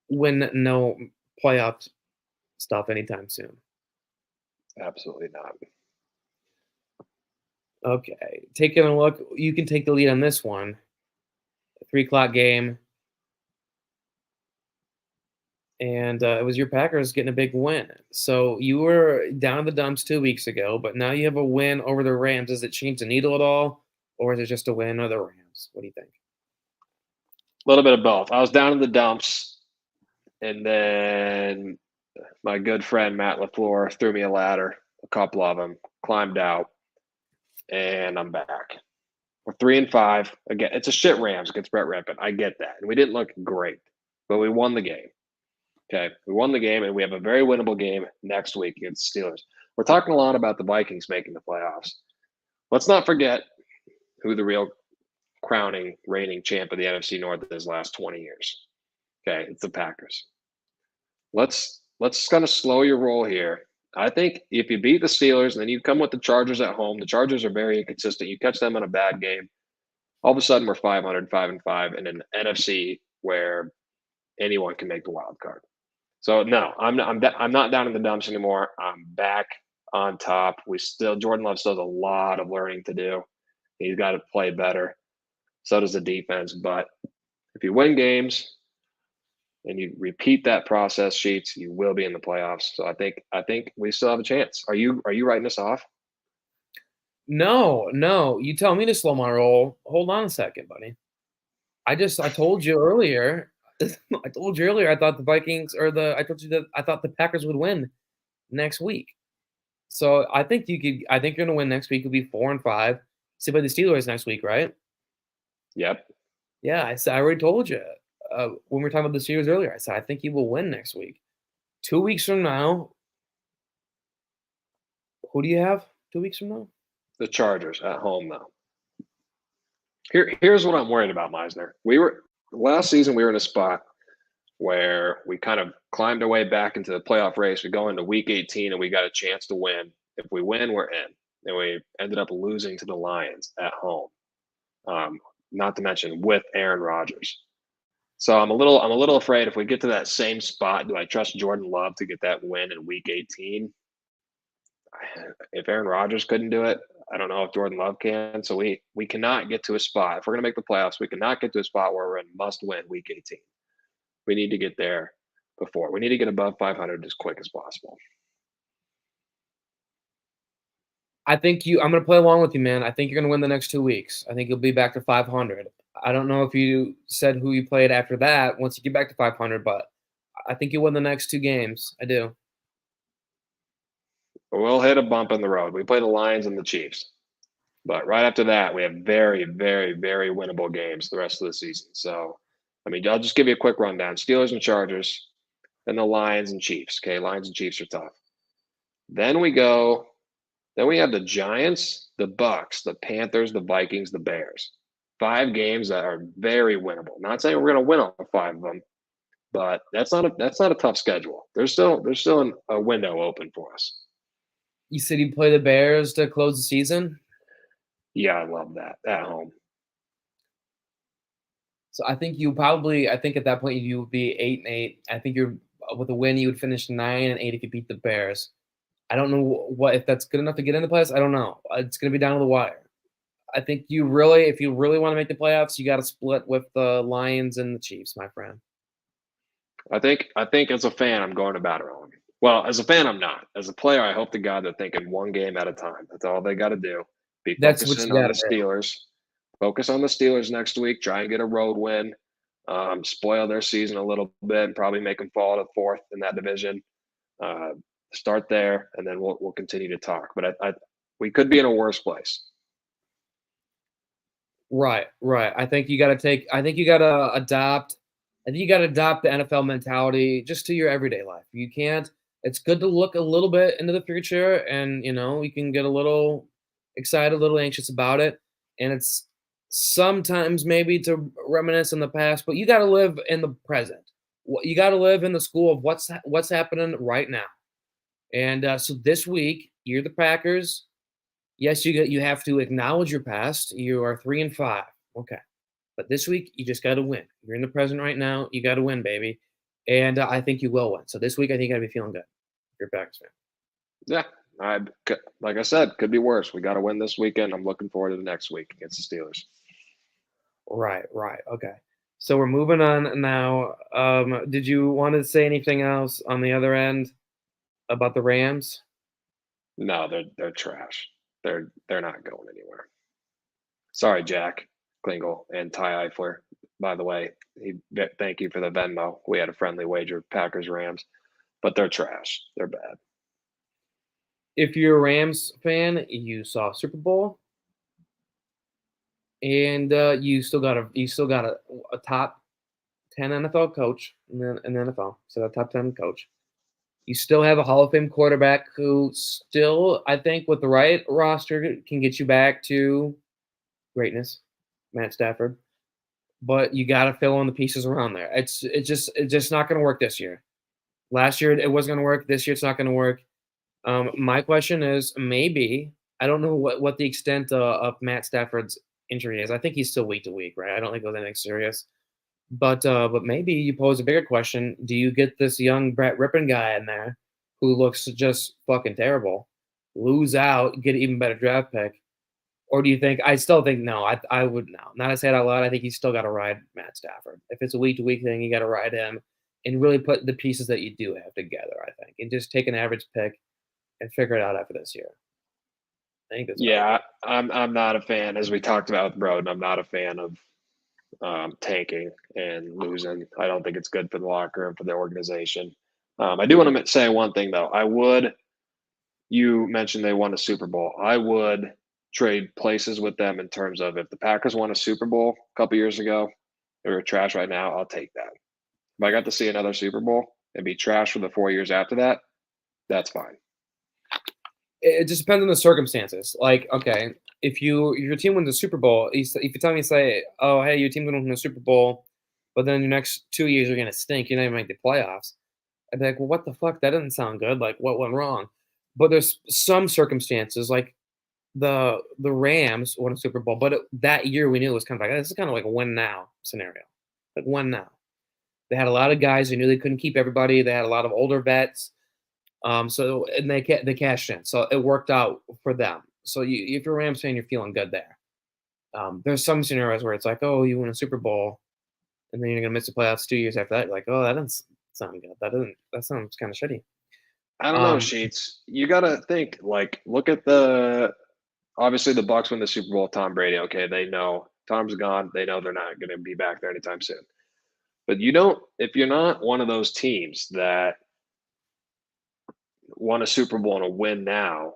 win no playoff stuff anytime soon. Absolutely not. Okay, taking a look, you can take the lead on this one. 3 o'clock game, and it was your Packers getting a big win. So you were down in the dumps 2 weeks ago, but now you have a win over the Rams. Does it change the needle at all, or is it just a win over the Rams? What do you think? A little bit of both. I was down in the dumps, and then my good friend Matt LaFleur threw me a ladder, a couple of them, climbed out, and I'm back. We're 3-5. Again, it's a shit Rams against Brett Rippon. I get that. And we didn't look great, but we won the game. Okay. We won the game, and we have a very winnable game next week against the Steelers. We're talking a lot about the Vikings making the playoffs. Let's not forget who the real crowning reigning champ of the NFC North is last 20 years. Okay, it's the Packers. Let's kind of slow your roll here I think if you beat the Steelers and then you come with the Chargers at home, the Chargers are very inconsistent. You catch them in a bad game, all of a sudden we're 500, 5-5 in an NFC where anyone can make the wild card. So no, I'm not down in the dumps anymore. I'm back on top. Jordan Love still has a lot of learning to do. He's got to play better. So does the defense. But if you win games and you repeat that process, Sheets, you will be in the playoffs. So I think we still have a chance. Are you writing us off? No. You tell me to slow my roll. Hold on a second, buddy. I told you earlier. I told you earlier. I thought the Vikings I told you that I thought the Packers would win next week. So I think I think you're gonna win next week. You'll be 4-5. See by the Steelers next week, right? Yep. Yeah, I already told you when we were talking about the Steelers earlier. I said I think you will win next week. 2 weeks from now, who do you have? 2 weeks from now? The Chargers at home, though. Here's what I'm worried about, Meisner. Last season we were in a spot where we kind of climbed our way back into the playoff race. We go into week 18 and we got a chance to win. If we win, we're in. And we ended up losing to the Lions at home. Not to mention with Aaron Rodgers. So I'm a little afraid if we get to that same spot, do I trust Jordan Love to get that win in week 18? If Aaron Rodgers couldn't do it, I don't know if Jordan Love can. So we cannot get to a spot. If we're going to make the playoffs, we cannot get to a spot where we're in must-win week 18. We need to get there before. We need to get above 500 as quick as possible. I'm going to play along with you, man. I think you're going to win the next 2 weeks. I think you'll be back to 500. I don't know if you said who you played after that once you get back to 500, but I think you'll win the next 2 games. I do. We'll hit a bump in the road. We play the Lions and the Chiefs. But right after that, we have very, very, very winnable games the rest of the season. So, I mean, I'll just give you a quick rundown. Steelers and Chargers, then the Lions and Chiefs. Okay, Lions and Chiefs are tough. Then we have the Giants, the Bucks, the Panthers, the Vikings, the Bears. 5 games that are very winnable. Not saying we're going to win all 5 of them, but that's not a tough schedule. There's still a window open for us. You said you play the Bears to close the season? Yeah, I love that at home. So I think at that point you would be 8-8. I think with a win you would finish 9-8 if you beat the Bears. I don't know if that's good enough to get in the playoffs. I don't know. It's going to be down to the wire. I think if you really want to make the playoffs, you got to split with the Lions and the Chiefs, my friend. I think as a fan, I'm going about it wrong. Well, as a fan, I'm not. As a player, I hope to God they're thinking one game at a time. That's all they got to do. That's what you got to do. Steelers. Focus on the Steelers next week. Try and get a road win. Spoil their season a little bit and probably make them fall to 4th in that division. Start there, and then we'll continue to talk. But we could be in a worse place. Right. I think you got to adopt the NFL mentality just to your everyday life. You can't. It's good to look a little bit into the future, and you can get a little excited, a little anxious about it, and it's sometimes maybe to reminisce in the past, but you got to live in the present. You got to live in the school of what's happening right now. And so this week, you're the Packers. Yes, you have to acknowledge your past. You are 3-5. Okay. But this week, you just got to win. You're in the present right now. You got to win, baby. And I think you will win. So this week, I think I'd be feeling good. If you're a Packers fan. Yeah. Like I said, could be worse. We got to win this weekend. I'm looking forward to the next week against the Steelers. Right. Okay. So we're moving on now. Did you want to say anything else on the other end about the Rams? No, they're trash. They're not going anywhere. Sorry, Jack Klingel and Ty Eifler. By the way, thank you for the Venmo. We had a friendly wager, Packers Rams, but they're trash. They're bad. If you're a Rams fan, you saw Super Bowl, and you still got a top 10 NFL coach in the NFL. So a top 10 coach. You still have a Hall of Fame quarterback who still, I think, with the right roster, can get you back to greatness, Matt Stafford. But you got to fill in the pieces around there. It's just not going to work this year. Last year it wasn't going to work. This year it's not going to work. My question is maybe I don't know what the extent of Matt Stafford's injury is. I think he's still week to week, right? I don't think it was anything serious. But maybe you pose a bigger question: do you get this young Brett Rippon guy in there who looks just fucking terrible, lose out, get an even better draft pick, or do you think? I still think no. I would no. Not to say it out loud. I think you still got to ride Matt Stafford. If it's a week to week thing, you got to ride him and really put the pieces that you do have together. I think and just take an average pick and figure it out after this year. I think that's what I would do. Yeah, I'm not a fan, as we talked about with Broden. I'm not a fan of tanking and losing. I don't think it's good for the locker room, for the organization. I do want to say one thing though. You mentioned they won a Super Bowl. I would trade places with them in terms of if the Packers won a Super Bowl a couple years ago, they were trash right now. I'll take that. If I got to see another Super Bowl and be trash for the 4 years after that, that's fine. It just depends on the circumstances. Like, okay, if your team wins the Super Bowl, if you tell me say, oh hey, your team's gonna win the Super Bowl, but then your next 2 years you're gonna stink, you're not even make the playoffs. I'd be like, well, what the fuck? That doesn't sound good. Like, what went wrong? But there's some circumstances, like the Rams won a Super Bowl, but that year we knew it was kind of like this is kind of like a win now scenario, like win now. They had a lot of guys who knew they couldn't keep everybody. They had a lot of older vets. So and they cashed in, so it worked out for them. So if you're a Rams fan, you're feeling good there. There's some scenarios where it's like, oh, you win a Super Bowl, and then you're gonna miss the playoffs 2 years after that. You're like, oh, that doesn't sound good. That sounds kind of shitty. I don't know, Um, Sheets. You got to think like look at the obviously the Bucks win the Super Bowl. Tom Brady. Okay, they know Tom's gone. They know they're not going to be back there anytime soon. But you don't if you're not one of those teams that won a Super Bowl and a win now,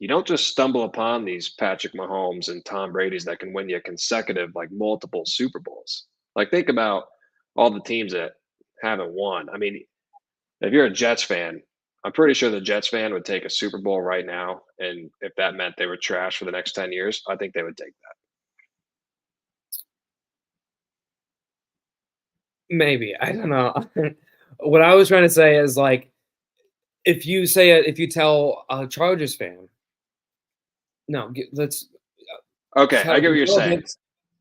you don't just stumble upon these Patrick Mahomes and Tom Brady's that can win you consecutive, like multiple Super Bowls. Like, think about all the teams that haven't won. I mean, if you're a Jets fan, I'm pretty sure the Jets fan would take a Super Bowl right now. And if that meant they were trash for the next 10 years, I think they would take that. maybe I don't know. What I was trying to say is like if you tell a Chargers fan, no, let's Okay, tell I if get what you you're tell a saying.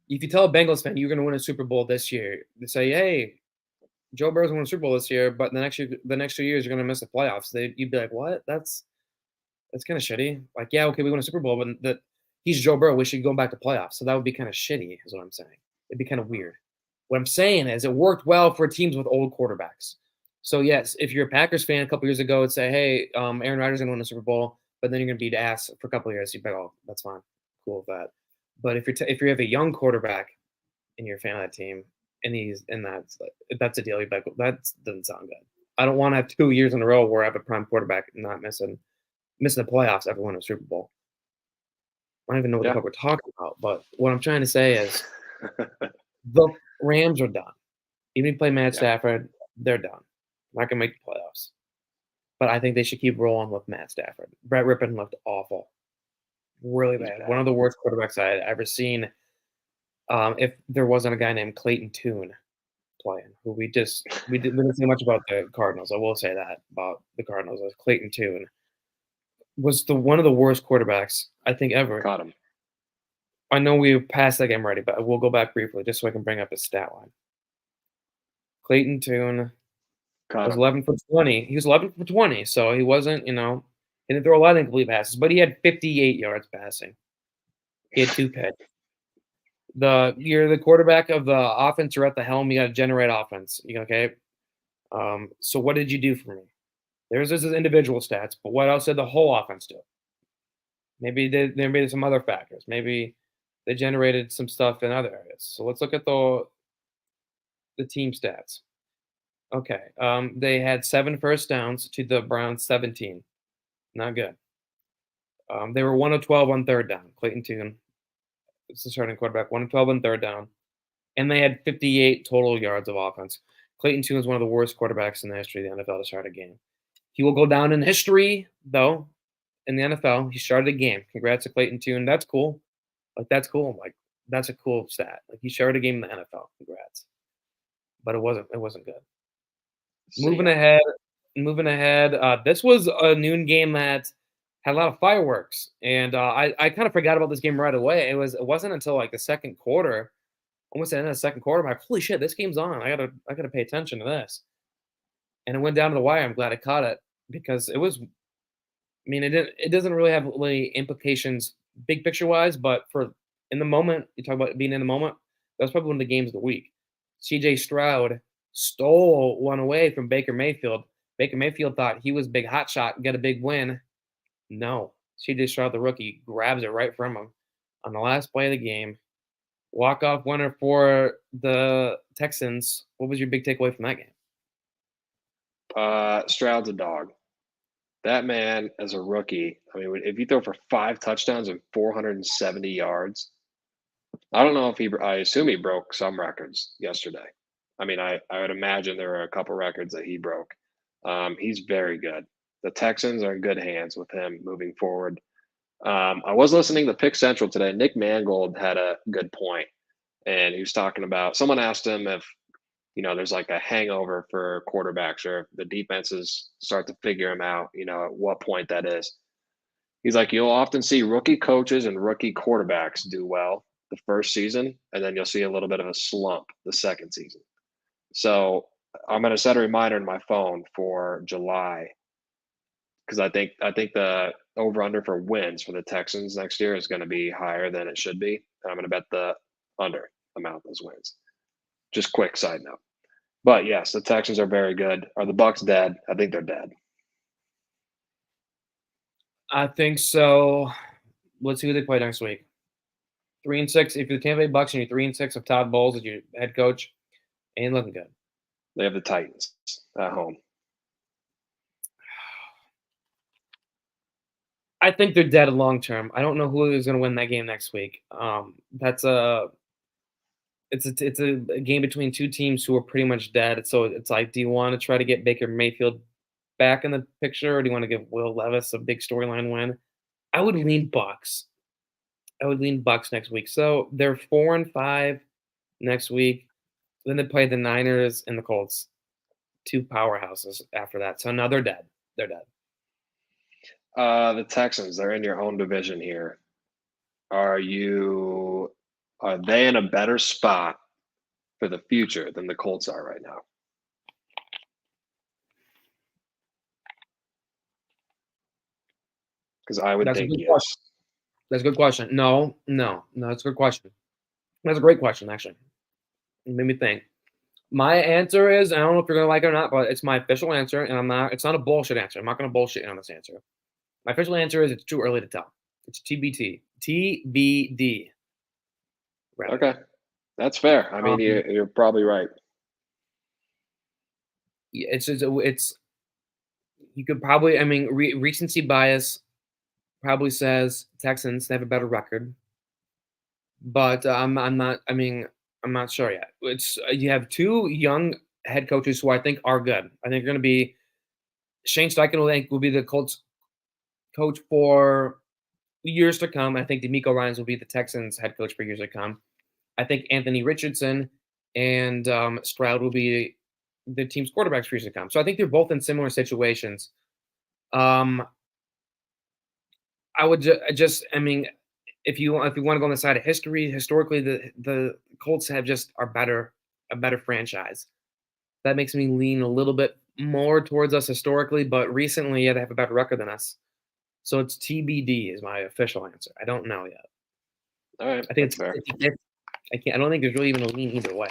if you tell a Bengals fan you're going to win a Super Bowl this year, they say, "Hey, Joe Burrow's going to win a Super Bowl this year, but the next 2 years, you're going to miss the playoffs." You'd be like, "What? That's kind of shitty." Like, yeah, okay, we won a Super Bowl, but he's Joe Burrow. We should go back to playoffs. So that would be kind of shitty, is what I'm saying. It'd be kind of weird. What I'm saying is, it worked well for teams with old quarterbacks. So yes, if you're a Packers fan a couple years ago, and say, "Hey, Aaron Rodgers going to win a Super Bowl," but then you're going to beat ass for a couple of years, you'd be like, "Oh, that's fine, cool with that." But if you have a young quarterback and you're a fan of that team, and that's a deal. You're like, that doesn't sound good. I don't want to have 2 years in a row where I have a prime quarterback not missing the playoffs after winning a Super Bowl. I don't even know what the Yeah. fuck we're talking about. But what I'm trying to say is the Rams are done. Even if you play Matt Yeah. Stafford, they're done. Not gonna make the playoffs. But I think they should keep rolling with Matt Stafford. Brett Rippon looked awful, really He's bad. One bad. of the worst quarterbacks I had ever seen. If there wasn't a guy named Clayton Tune playing, who we didn't say much about the Cardinals. I will say that about the Cardinals. Clayton Tune was the one of the worst quarterbacks I think ever. Caught him. I know we passed that game already, but we'll go back briefly just so I can bring up his stat line. Clayton Tune Caught was him. 11 for 20. He was 11 for 20, so he wasn't, he didn't throw a lot of incomplete passes, but he had 58 yards passing. He had 2 picks. You're the quarterback of the offense. You're at the helm. You got to generate offense. Okay. So what did you do for me? There's his individual stats, but what else did the whole offense do? Maybe there may be some other factors. Maybe they generated some stuff in other areas. So let's look at the team stats. Okay. They had 7 first downs to the Browns 17. Not good. They were 1 of 12 on third down. Clayton Tune, it's the starting quarterback, 1 of 12 on third down. And they had 58 total yards of offense. Clayton Tune is one of the worst quarterbacks in the history of the NFL to start a game. He will go down in history, though, in the NFL. He started a game. Congrats to Clayton Tune. That's cool. That's cool. That's a cool stat. He started a game in the NFL. Congrats. But it wasn't good. See Moving ya. ahead, moving ahead, this was a noon game that had a lot of fireworks, and I kind of forgot about this game right away. It wasn't until like the second quarter, almost the end of the second quarter, I'm like, holy shit, this game's on. I gotta pay attention to this. And it went down to the wire. I'm glad I caught it because it was. I mean, it doesn't really have really implications big picture wise, but for in the moment, you talk about being in the moment. That was probably one of the games of the week. C.J. Stroud stole one away from Baker Mayfield. Baker Mayfield thought he was big hot shot, get a big win. No, C.J. Stroud, the rookie, grabs it right from him on the last play of the game. Walk off winner for the Texans. What was your big takeaway from that game? Stroud's a dog. That man, as a rookie, I mean, if you throw for 5 touchdowns and 470 yards, I don't know if I assume he broke some records yesterday. I mean, I would imagine there are a couple records that he broke. He's very good. The Texans are in good hands with him moving forward. I was listening to Pick Central today. Nick Mangold had a good point, and he was talking about someone asked him if there's like a hangover for quarterbacks or if the defenses start to figure him out, at what point that is. He's like, you'll often see rookie coaches and rookie quarterbacks do well the first season, and then you'll see a little bit of a slump the second season. So I'm going to set a reminder in my phone for July because I think the over under for wins for the Texans next year is going to be higher than it should be. And I'm going to bet the under amount those wins. Just quick side note. But yes, the Texans are very good. Are the Bucks dead? I think they're dead. I think so. Let's see who they play next week. 3-6. If you're the Tampa Bay Bucks and you're 3-6 of Todd Bowles as your head coach, ain't looking good. They have the Titans at home. I think they're dead long term. I don't know who is going to win that game next week. It's a game between two teams who are pretty much dead. So it's like, do you want to try to get Baker Mayfield back in the picture, or do you want to give Will Levis a big storyline win? I would lean Bucks. I would lean Bucks next week. So they're 4-5 next week. Then they play the Niners and the Colts, two powerhouses after that. So now they're dead. They're dead. The Texans, they're in your own division here. Are they in a better spot for the future than the Colts are right now? Because I would think yes. Question. That's a good question. No, that's a good question. That's a great question, actually. It made me think. My answer is, I don't know if you're gonna like it or not, but it's my official answer, and it's not a bullshit answer. I'm not gonna bullshit on this answer. My official answer is it's too early to tell. It's TBT. TBD. Rather. Okay. That's fair. I mean, you're probably right. It's you could probably, I mean, recency bias probably says Texans have a better record, but I'm not sure yet. It's you have two young head coaches who I think are good. I think they're going to be Shane Steichen will be the Colts coach for years to come. I think DeMeco Ryans will be the Texans head coach for years to come. I think Anthony Richardson and Stroud will be the team's quarterbacks for years to come. So I think they're both in similar situations. I would I mean, if you want to go on the side of history, historically, the Colts are a better franchise. That makes me lean a little bit more towards us historically, but recently, yeah, they have a better record than us. So it's TBD is my official answer. I don't know yet. All right, I think it's fair. I don't think there's really even a lean either way.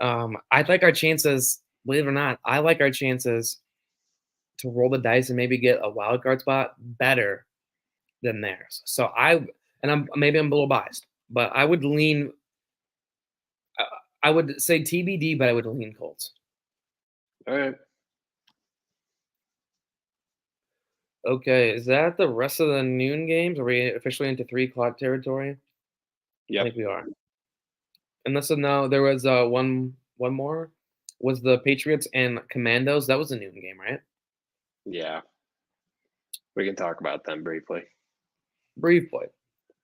I like our chances, believe it or not, I like our chances to roll the dice and maybe get a wild card spot better than theirs. So I'm a little biased, but I would lean. I would say TBD, but I would lean Colts. All right. Okay, is that the rest of the noon games? Are we officially into 3 o'clock territory? Yeah, I think we are. And listen, now there was one more. Was the Patriots and Commandos? That was a noon game, right? Yeah. We can talk about them briefly.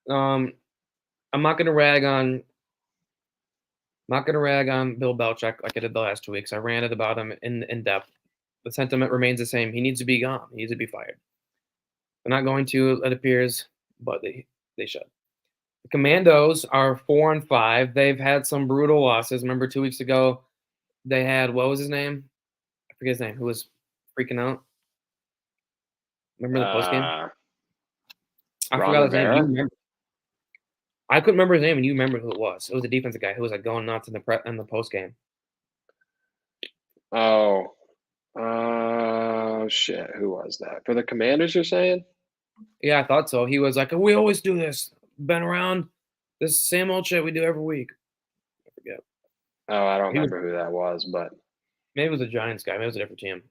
I'm not gonna rag on Bill Belichick like I did the last 2 weeks. I ranted about him in depth. the sentiment remains the same. He needs to be gone. He needs to be fired. They're not going to, it appears, but they should. The Commandos are 4-5. They've had some brutal losses. Remember 2 weeks ago, they had, what was his name? I forget his name. Who was freaking out? Remember the post game? I Ron forgot his name. Rivera? You remember? I couldn't remember his name, and you remember who it was. It was a defensive guy who was like going nuts in the post game. Oh, shit. Who was that? For the Commanders, you're saying? Yeah, I thought so. He was like, "We always do this. Been around this same old shit we do every week." I forget. Oh, I don't He was, remember who that was, but maybe it was a Giants guy. Maybe it was a different team.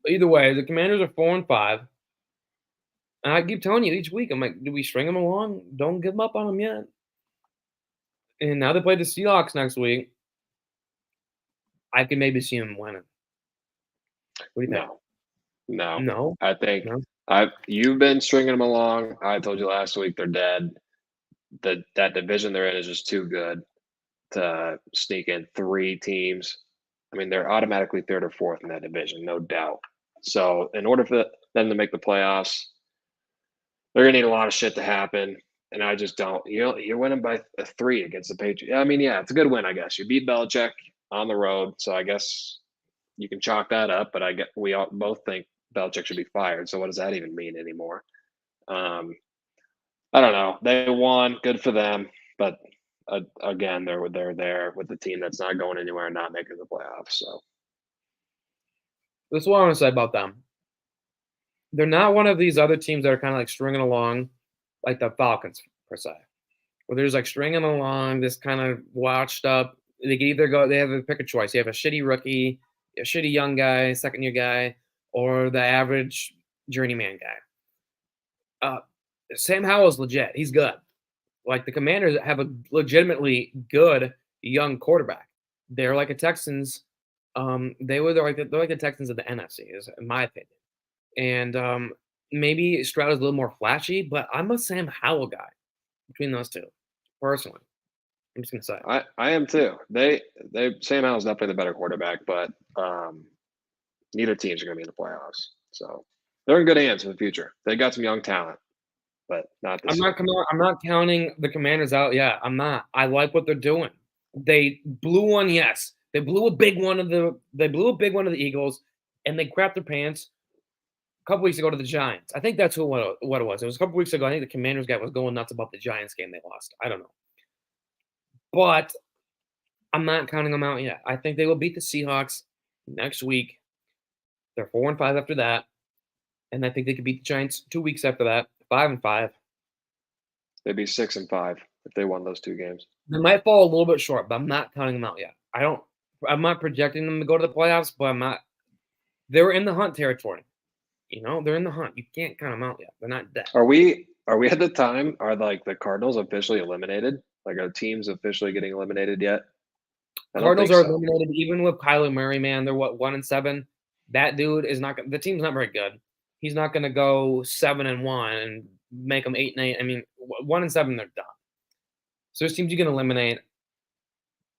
But either way, the Commanders are 4-5. And I keep telling you each week, I'm like, do we string them along? Don't give up on them yet. And now they play the Seahawks next week. I can maybe see them winning. What do you think? no. No. I think No? you've been stringing them along. I told you last week they're dead. That division they're in is just too good to sneak in 3 teams. I mean, they're automatically 3rd or 4th in that division, no doubt. So, in order for them to make the playoffs, they're gonna need a lot of shit to happen. And I just don't. You're winning by 3 against the Patriots. I mean, yeah, it's a good win, I guess. You beat Belichick on the road, so I guess you can chalk that up. But we all both think Belichick should be fired. So what does that even mean anymore? I don't know. They won, good for them. But again, they're there with the team that's not going anywhere and not making the playoffs. So This is what I want to say about them. They're not one of these other teams that are kind of like stringing along like the Falcons, per se. Where there's like stringing along this kind of washed up. They can either go, they have to pick a choice. You have a shitty rookie, a shitty young guy, second year guy, or the average journeyman guy. Sam Howell's legit. He's good. Like the Commanders have a legitimately good young quarterback. They're like a Texans. They're like the Texans of the NFC, is in my opinion. And maybe Stroud is a little more flashy, but I'm a Sam Howell guy between those two, personally. I'm just gonna say. I am too. Sam Howell's definitely the better quarterback, but neither teams are going to be in the playoffs. So they're in good hands for the future. They got some young talent, but not this year. I'm not counting the Commanders out yet. I'm not. I like what they're doing. They blew one, yes. They blew a big one of the Eagles, and they crapped their pants a couple weeks ago to the Giants. I think that's what it was. It was a couple weeks ago. I think the Commanders guy was going nuts about the Giants game they lost. I don't know. But I'm not counting them out yet. I think they will beat the Seahawks next week. They're 4-5 after that. And I think they could beat the Giants 2 weeks after that, 5-5. They'd be 6-5 if they won those 2 games. They might fall a little bit short, but I'm not counting them out yet. I'm not projecting them to go to the playoffs, but I'm not. They're in the hunt territory. You know, they're in the hunt. You can't count them out yet. They're not dead. Are we at the time? Are like the Cardinals officially eliminated? Like are teams officially getting eliminated yet? Cardinals are eliminated even with Kyler Murray, man. They're 1-7. That dude is not. The team's not very good. He's not going to go 7-1 and make them 8-8. I mean, 1-7, they're done. So there's teams you can eliminate.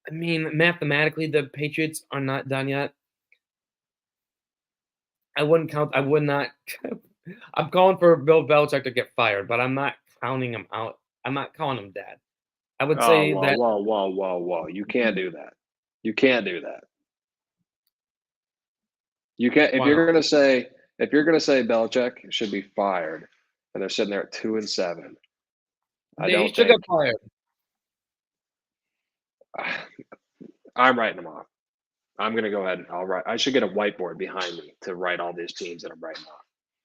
I mean, mathematically, the Patriots are not done yet. I would not. I'm calling for Bill Belichick to get fired, but I'm not counting him out. I'm not calling him dead. I would say that. Whoa. You can't do that. You can't do that. You can't. If you're going to say Belichick should be fired and they're sitting there at 2-7, He should get fired. I'm writing them off. I'm going to go ahead and I'll write. I should get a whiteboard behind me to write all these teams that I'm writing off.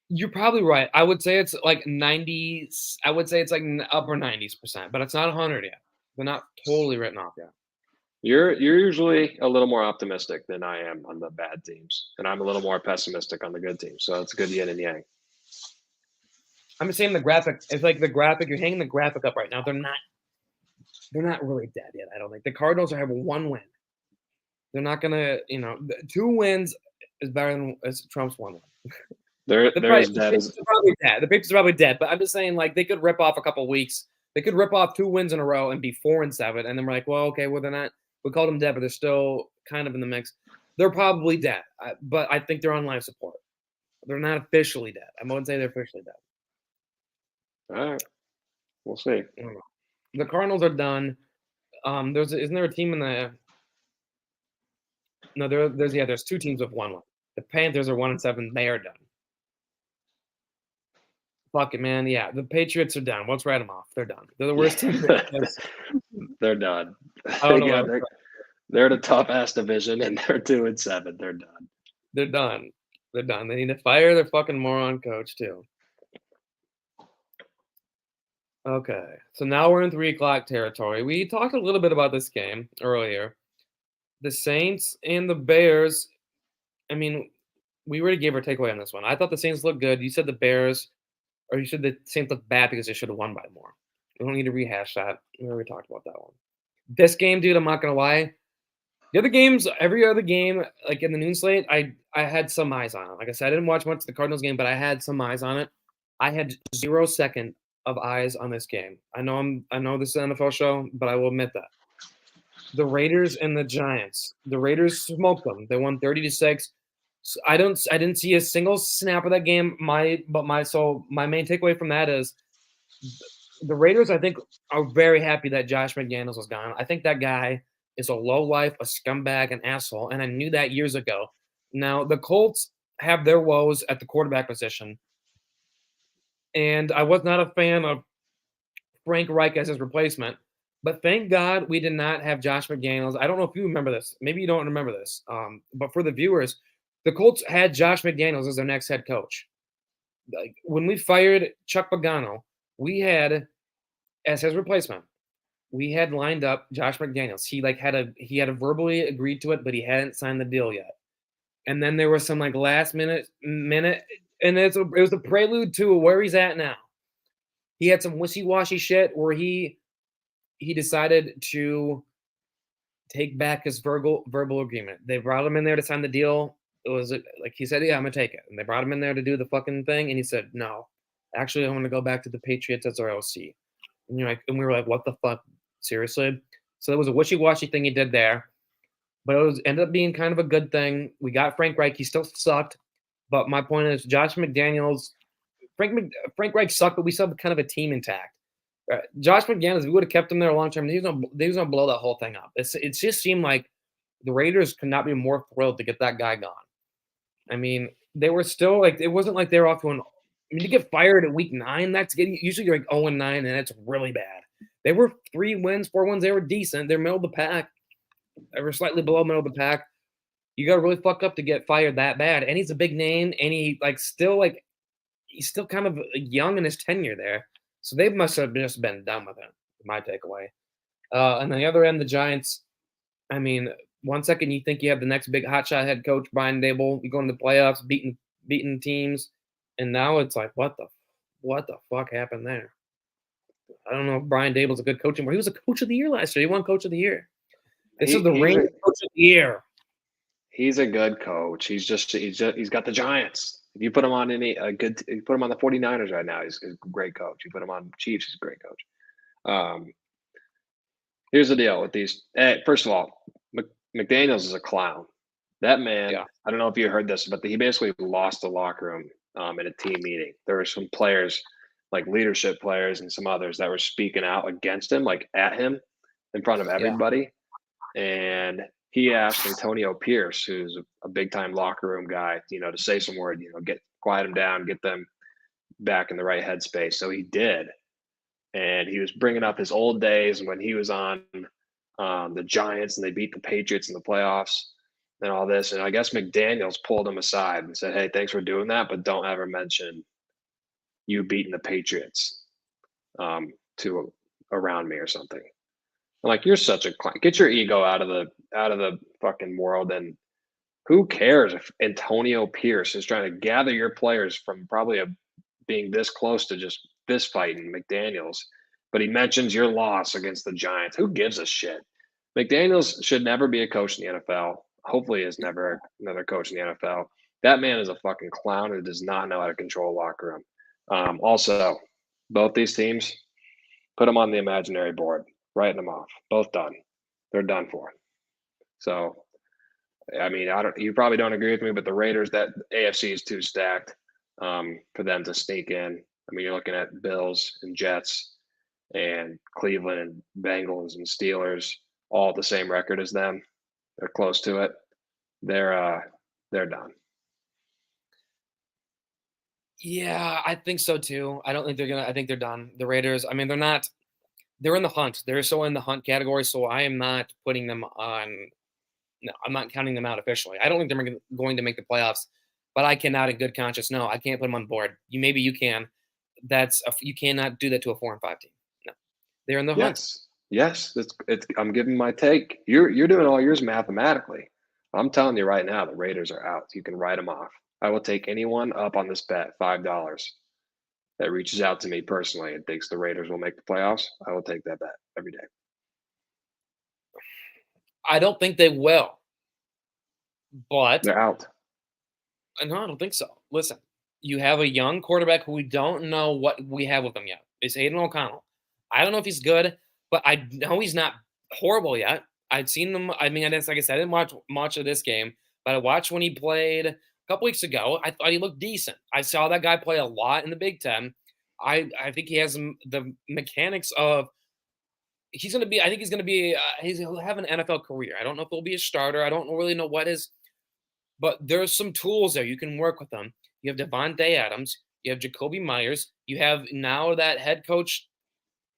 You're probably right. I would say it's like 90s. I would say it's like upper 90s%, but it's not 100 yet. They're not totally written off yet. You're usually a little more optimistic than I am on the bad teams, and I'm a little more pessimistic on the good teams. So it's a good yin and yang. I'm just saying the graphic. It's like the graphic. You're hanging the graphic up right now. They're not really dead yet. I don't think the Cardinals are having 1 win. They're not gonna. 2 wins is better than Trump's 1 win. The Patriots are probably dead. But I'm just saying, like, they could rip off a couple weeks. They could rip off 2 wins in a row and be 4-7, and then we're like, well, okay, well, they're not. We called them dead, but they're still kind of in the mix. They're probably dead, but I think they're on life support. They're not officially dead. I wouldn't say they're officially dead. All right, we'll see. I don't know. The Cardinals are done. Isn't there a team in the? No, there's two teams with 1 win. The Panthers are 1-7. They are done. Fuck it, man. Yeah, the Patriots are done. Let's write them off. They're done. They're the worst team. They're done. I don't know. They're in a tough ass division, and they're 2-7. They're done. They're done. They're done. They need to fire their fucking moron coach too. Okay, so now we're in 3 o'clock territory. We talked a little bit about this game earlier. The Saints and the Bears. I mean, we already gave our takeaway on this one. I thought the Saints looked good. You said the Bears, or you said the Saints looked bad because they should have won by more. We don't need to rehash that. We already talked about that one. This game, dude, I'm not gonna lie. The other games, every other game, like in the noon slate, I had some eyes on it. Like I said, I didn't watch much of the Cardinals game, but I had some eyes on it. I had 0 second of eyes on this game. I know this is an NFL show, but I will admit that. The Raiders and the Giants. The Raiders smoked them. They won 30-6. So I didn't see a single snap of that game. My main takeaway from that is the Raiders, I think, are very happy that Josh McDaniels was gone. I think that guy is a lowlife, a scumbag, an asshole, and I knew that years ago. Now, the Colts have their woes at the quarterback position, and I was not a fan of Frank Reich as his replacement, but thank God we did not have Josh McDaniels. I don't know if you remember this. Maybe you don't remember this, but for the viewers, the Colts had Josh McDaniels as their next head coach. Like, when we fired Chuck Pagano, we had, as his replacement, we had lined up Josh McDaniels. He had verbally agreed to it, but he hadn't signed the deal yet. And then there was some like last minute, and it was a prelude to where he's at now. He had some wishy-washy shit where he decided to take back his verbal agreement. They brought him in there to sign the deal. It was like he said, "Yeah, I'm gonna take it." And they brought him in there to do the fucking thing, and he said, "No, actually, I want to go back to the Patriots as our OC." And and we were like, "What the fuck? Seriously?" So it was a wishy-washy thing he did there, but it ended up being kind of a good thing. We got Frank Reich. He still sucked, but my point is, Josh McDaniels, Frank Reich sucked, but we still have kind of a team intact. Josh McDaniels, if we would have kept him there long term, he was gonna blow that whole thing up. It just seemed like the Raiders could not be more thrilled to get that guy gone. I mean, they were still like, it wasn't like they were off to to get fired at week 9, that's getting, usually you're like 0-9, and that's really bad. They were 3 wins, 4 wins. They were decent. They're middle of the pack. They were slightly below middle of the pack. You got to really fuck up to get fired that bad. And he's a big name, and he's still kind of young in his tenure there. So they must have just been done with him, my takeaway. On the other end, the Giants, I mean, 1 second you think you have the next big hotshot head coach, Brian Daboll, you go into the playoffs, beating teams, and now it's like, what the fuck happened there? I don't know if Brian Daboll's a good coach anymore. He was a coach of the year last year. He won coach of the year. This is the reigning coach of the year. He's a good coach. He's got the Giants. If you put him on you put him on the 49ers right now, he's a great coach. You put him on Chiefs, he's a great coach. Here's the deal with these. First of all, McDaniels is a clown. That man, yeah. I don't know if you heard this, but he basically lost the locker room in a team meeting. There were some players, like leadership players and some others, that were speaking out against him, like at him in front of everybody. Yeah. And he asked Antonio Pierce, who's a big-time locker room guy, to say some word, quiet them down, get them back in the right headspace. So he did. And he was bringing up his old days when he was on the Giants and they beat the Patriots in the playoffs and all this. And I guess McDaniels pulled him aside and said, "Hey, thanks for doing that, but don't ever mention you beating the Patriots to around me or something." I'm like, you're such a get your ego out of the fucking world. And who cares if Antonio Pierce is trying to gather your players from probably being this close to just this fighting McDaniels, but he mentions your loss against the Giants. Who gives a shit? McDaniels should never be a coach in the NFL. Hopefully is never another coach in the NFL. That man is a fucking clown who does not know how to control a locker room. Also, both these teams, put them on the imaginary board, writing them off. Both done. They're done for. So I mean, I don't. You probably don't agree with me, but the Raiders, that AFC is too stacked for them to sneak in. I mean, you're looking at Bills and Jets and Cleveland and Bengals and Steelers, all the same record as them. They're close to it. They're done. Yeah, I think so too. I don't think they're gonna. I think they're done. The Raiders. I mean, they're not. They're in the hunt. They're so in the hunt category. So I am not putting them on. No, I'm not counting them out officially. I don't think they're going to make the playoffs, but I cannot, in good conscience, no, I can't put them on board. Maybe you can. You cannot do that to a 4-5 team. No, they're in the hunt. Yes. It's. I'm giving my take. You're doing all yours mathematically. I'm telling you right now, the Raiders are out. You can write them off. I will take anyone up on this bet, $5, that reaches out to me personally and thinks the Raiders will make the playoffs. I will take that bet every day. I don't think they will, but They're out. no, I don't think so. Listen, you have a young quarterback who we don't know what we have with him yet. It's Aiden O'Connell. I don't know if he's good, but I know he's not horrible yet. I've seen him. I mean, like I said, I didn't watch much of this game, but I watched when he played a couple weeks ago. I thought he looked decent. I saw that guy play a lot in the Big Ten. I think he has the mechanics of he's going to be. I think he's going to be. He'll have an NFL career. I don't know if he'll be a starter. I don't really know what his. But there's some tools there. You can work with them. You have Devontae Adams. You have Jacoby Myers. You have now that head coach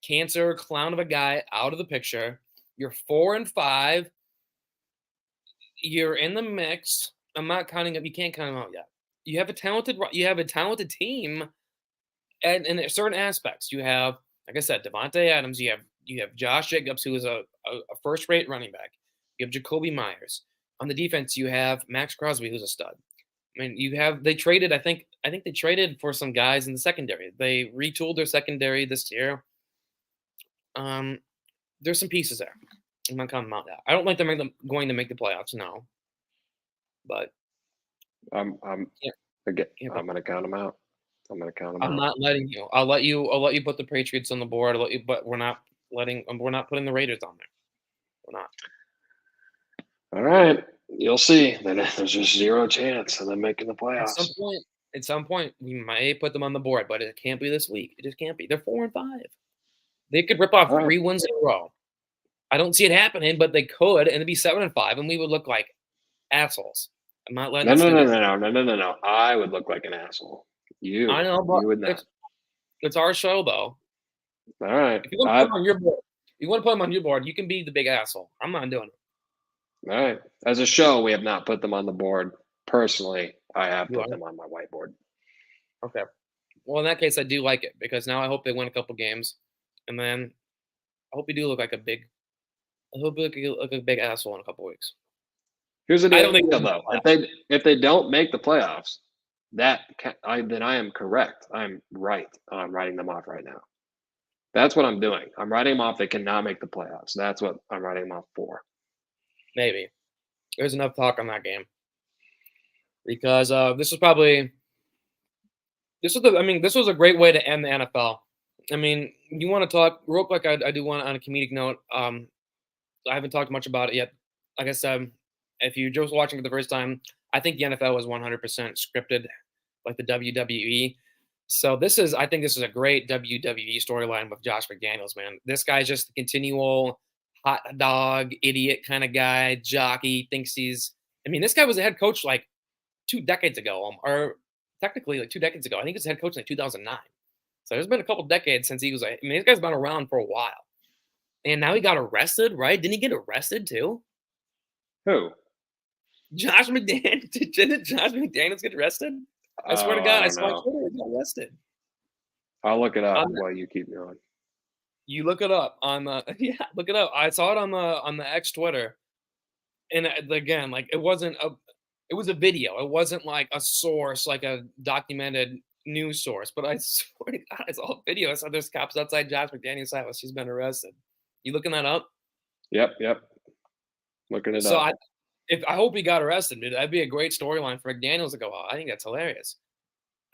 cancer clown of a guy out of the picture. You're 4-5. You're in the mix. I'm not counting up. You can't count them out yet. You have a talented team, and in certain aspects, you have, like I said, Devontae Adams. You have Josh Jacobs, who is a first-rate running back. You have Jacoby Myers. On the defense, you have Max Crosby, who's a stud. I mean, they traded. I think they traded for some guys in the secondary. They retooled their secondary this year. There's some pieces there. I'm not counting them out. I don't think they're going to make the playoffs. No, but I'm yeah, again. yeah, I'm going to count them out. I'm not letting you. I'll let you put the Patriots on the board. But we're not putting the Raiders on there. We're not. All right. You'll see. Then there's just zero chance of them making the playoffs. At some point, we might put them on the board, but it can't be this week. It just can't be. They're 4-5. They could rip off 3 wins in a row. I don't see it happening, but they could, and it'd be 7-5, and we would look like assholes. I'm not letting. No. I would look like an asshole. I know, but you would not. It's our show, though. All right. If you want to put them on your board, you can be the big asshole. I'm not doing it. All right. As a show, we have not put them on the board. Personally, I have put them on my whiteboard. Okay. Well, in that case, I do like it because now I hope they win a couple games, and then I hope you do look like a big. I hope you look like a big asshole in a couple weeks. Here's the deal, though. If they don't make the playoffs, then I am correct. I'm right. I'm writing them off right now. That's what I'm doing. I'm writing them off. They cannot make the playoffs. That's what I'm writing them off for. Maybe there's enough talk on that game because this was a great way to end the NFL. I mean, you want to talk real quick? I do want on a comedic note. I haven't talked much about it yet. Like I said, if you're just watching for the first time, I think the NFL was 100% scripted, like the WWE. So I think this is a great WWE storyline with Josh McDaniels, man. This guy's just a continual hot dog, idiot kind of guy, jockey, this guy was a head coach like 2 decades ago, or technically like 2 decades ago. I think he was head coach in like 2009. So there's been a couple decades since he was this guy's been around for a while. And now he got arrested, right? Didn't he get arrested too? Who? Josh McDaniels. Didn't Josh McDaniels get arrested? I swear to God, I saw Twitter. He got arrested. I'll look it up while you keep going. You look it up on the look it up. I saw it on the X Twitter, and again, like it was a video. It wasn't like a source, like a documented news source. But I swear to God, it's all video. I saw there's cops outside Josh McDaniels' house. He's been arrested. You looking that up? Yep. Looking it up. I hope he got arrested, dude. That'd be a great storyline for McDaniels to go. Oh, I think that's hilarious.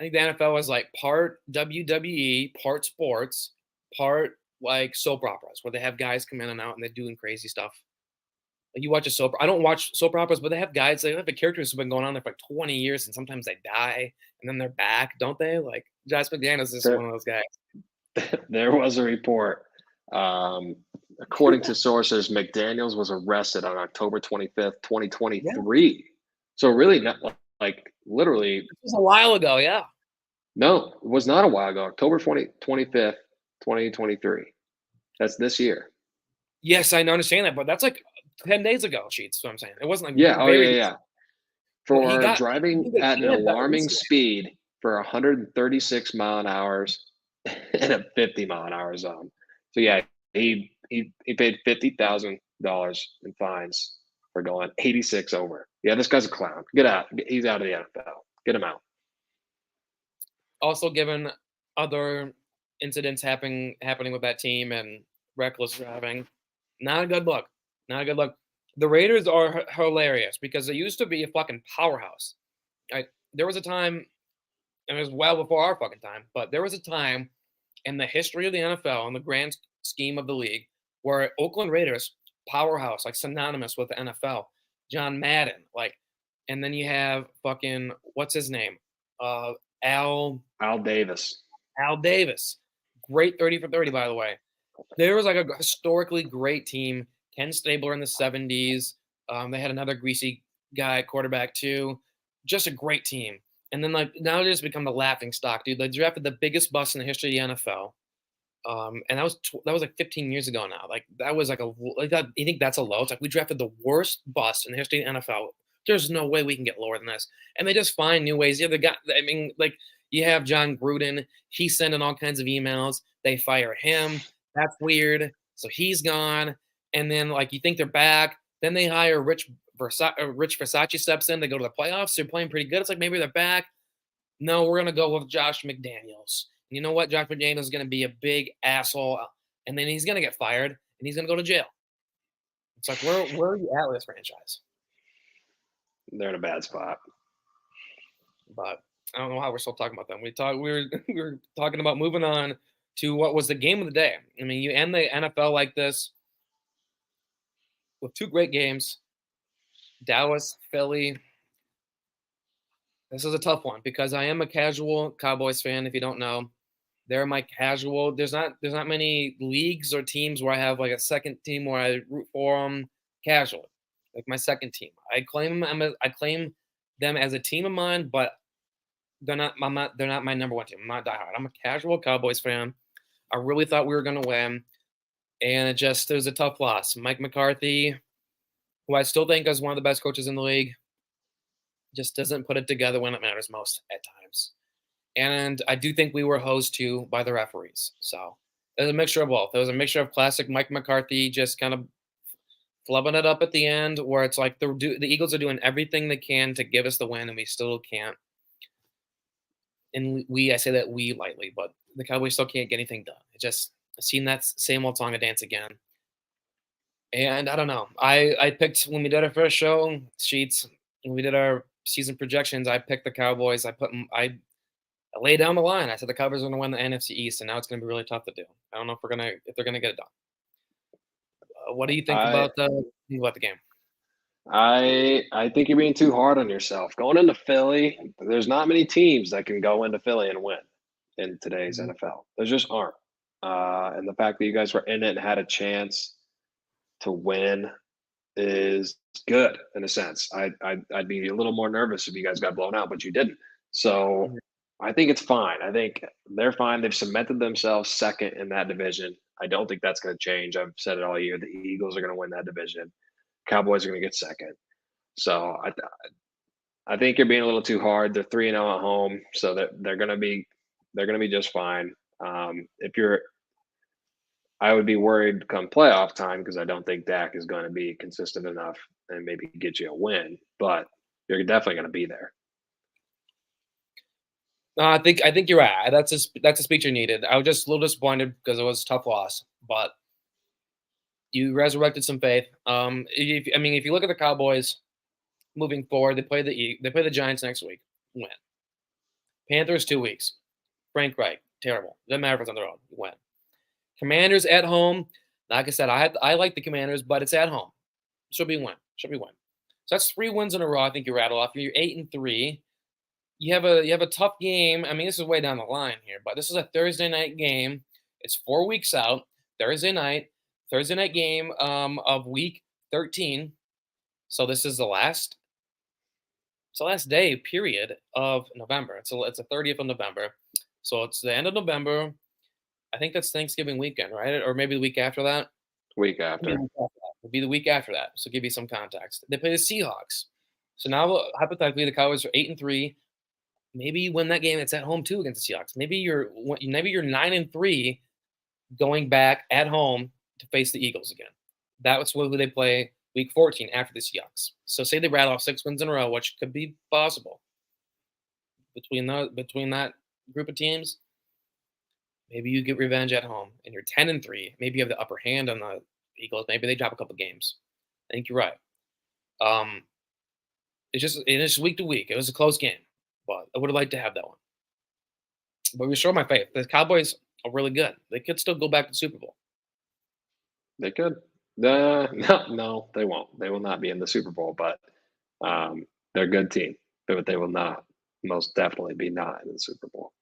I think the NFL is like part WWE, part sports, part like soap operas where they have guys come in and out and they're doing crazy stuff. Like you watch a soap. I don't watch soap operas, but they have guys. They have the characters who've been going on there for like 20 years, and sometimes they die, and then they're back, don't they? Like Josh McDaniels is one There, of those guys. there was a report. Um, according to sources, McDaniels was arrested on October 25th, Yeah, 2023. So really not like literally, this was a while ago. Yeah. no, it was not a while ago. October 25th, 2023. That's this year. Yes, I understand that, but that's like 10 days ago. Sheets. What I'm saying. It wasn't like Yeah. Oh, very. yeah, yeah. But he For got. I driving think they at an can better alarming recently. speed for 136 mile an hours in a 50 mile an hour zone. So yeah, he paid $50,000 in fines for going 86 over. Yeah, this guy's a clown. Get out. He's out of the NFL. Get him out. Also, given other incidents happening with that team and reckless driving, not a good look. Not a good look. The Raiders are hilarious because they used to be a fucking powerhouse. There was a time, and it was well before our fucking time, but there was a time in the history of the NFL and the grand scheme of the league where Oakland Raiders powerhouse, like synonymous with the NFL. John Madden, like, and then you have fucking what's his name, uh, Al Al Davis. Al Davis, great 30 for 30 by the way. There was like a historically great team. Ken Stabler in the 70s. They had another greasy guy at quarterback too. Just a great team. And then like now they just become the laughing stock, dude. They drafted the biggest bust in the history of the NFL. And that was like 15 years ago now. Like that was like you think that's a low? It's like we drafted the worst bust in the history of the NFL. There's no way we can get lower than this. And they just find new ways. Yeah, the guy. I mean, like you have John Gruden. He's sending all kinds of emails. They fire him. That's weird. So he's gone. And then like you think they're back. Then they hire Rich Versace steps in. They go to the playoffs. They're playing pretty good. It's like maybe they're back. No, we're gonna go with Josh McDaniels. You know what? Josh McDaniels is gonna be a big asshole, and then he's gonna get fired, and he's gonna go to jail. It's like where are you at with this franchise? They're in a bad spot. But I don't know how we're still talking about them. We were talking about moving on to what was the game of the day. I mean, you end the NFL like this with two great games, Dallas, Philly. This is a tough one because I am a casual Cowboys fan. If you don't know, they're my casual. There's not many leagues or teams where I have like a second team where I root for them casually, like my second team. I claim them as a team of mine, but they're not my number one team. I'm not diehard. I'm a casual Cowboys fan. I really thought we were gonna win, and it was a tough loss. Mike McCarthy, who I still think is one of the best coaches in the league, just doesn't put it together when it matters most at times. And I do think we were hosed to by the referees. So there's a mixture of both. There was a mixture of classic Mike McCarthy just kind of flubbing it up at the end, where it's like the Eagles are doing everything they can to give us the win, and we still can't. And I say that we lightly, but the Cowboys still can't get anything done. I've seen that same old song and dance again. And I don't know. I picked when we did our first show sheets, when we did our season projections, I picked the Cowboys. I laid down the line. I said the Cowboys are going to win the NFC East, and now it's going to be really tough to do. I don't know if they're gonna get it done. What do you think I about the game? I think you're being too hard on yourself. Going into Philly, there's not many teams that can go into Philly and win in today's Mhm. NFL. There just aren't. And the fact that you guys were in it and had a chance to win is good in a sense. I'd be a little more nervous if you guys got blown out, but you didn't. So Mhm. I think it's fine. I think they're fine. They've cemented themselves second in that division. I don't think that's going to change. I've said it all year. The Eagles are going to win that division. Cowboys are going to get second. So I think you're being a little too hard. They're 3-0 at home, so that they're going to be just fine. If you're I would be worried come playoff time because I don't think Dak is going to be consistent enough and maybe get you a win, but you're definitely going to be there. I think you're right. That's a speech you needed. I was just a little disappointed because it was a tough loss, but you resurrected some faith. If you look at the Cowboys moving forward, they play the Giants next week. Win. Panthers 2 weeks. Frank Reich, terrible. Doesn't matter if it's on the road. Win. Commanders at home. Like I said, I like the Commanders, but it's at home. Should be win. Should be win. So that's 3 wins in a row. I think you rattle off. You're 8-3. You have a tough game. I mean, this is way down the line here, but this is a Thursday night game. It's 4 weeks out. Thursday night game of week 13. So this is the last. It's the last day period of November. It's the 30th of November. So it's the end of November. I think that's Thanksgiving weekend, right? Or maybe the week after that. Week Maybe after. the week after that. It'll be the week after that. So give you some context. They play the Seahawks. So now hypothetically the Cowboys are 8-3. Maybe you win that game. It's at home too against the Seahawks. Maybe you're 9-3 going back at home to face the Eagles again. That's what they play week 14 after the Seahawks. So say they rattle off 6 wins in a row, which could be possible between that group of teams. Maybe you get revenge at home and you're 10-3. Maybe you have the upper hand on the Eagles. Maybe they drop a couple games. I think you're right. It's week to week. It was a close game, but I would have liked to have that one. But restore my faith. The Cowboys are really good. They could still go back to the Super Bowl. They could. No, they won't. They will not be in the Super Bowl, but they're a good team. But they will not, most definitely be not in the Super Bowl.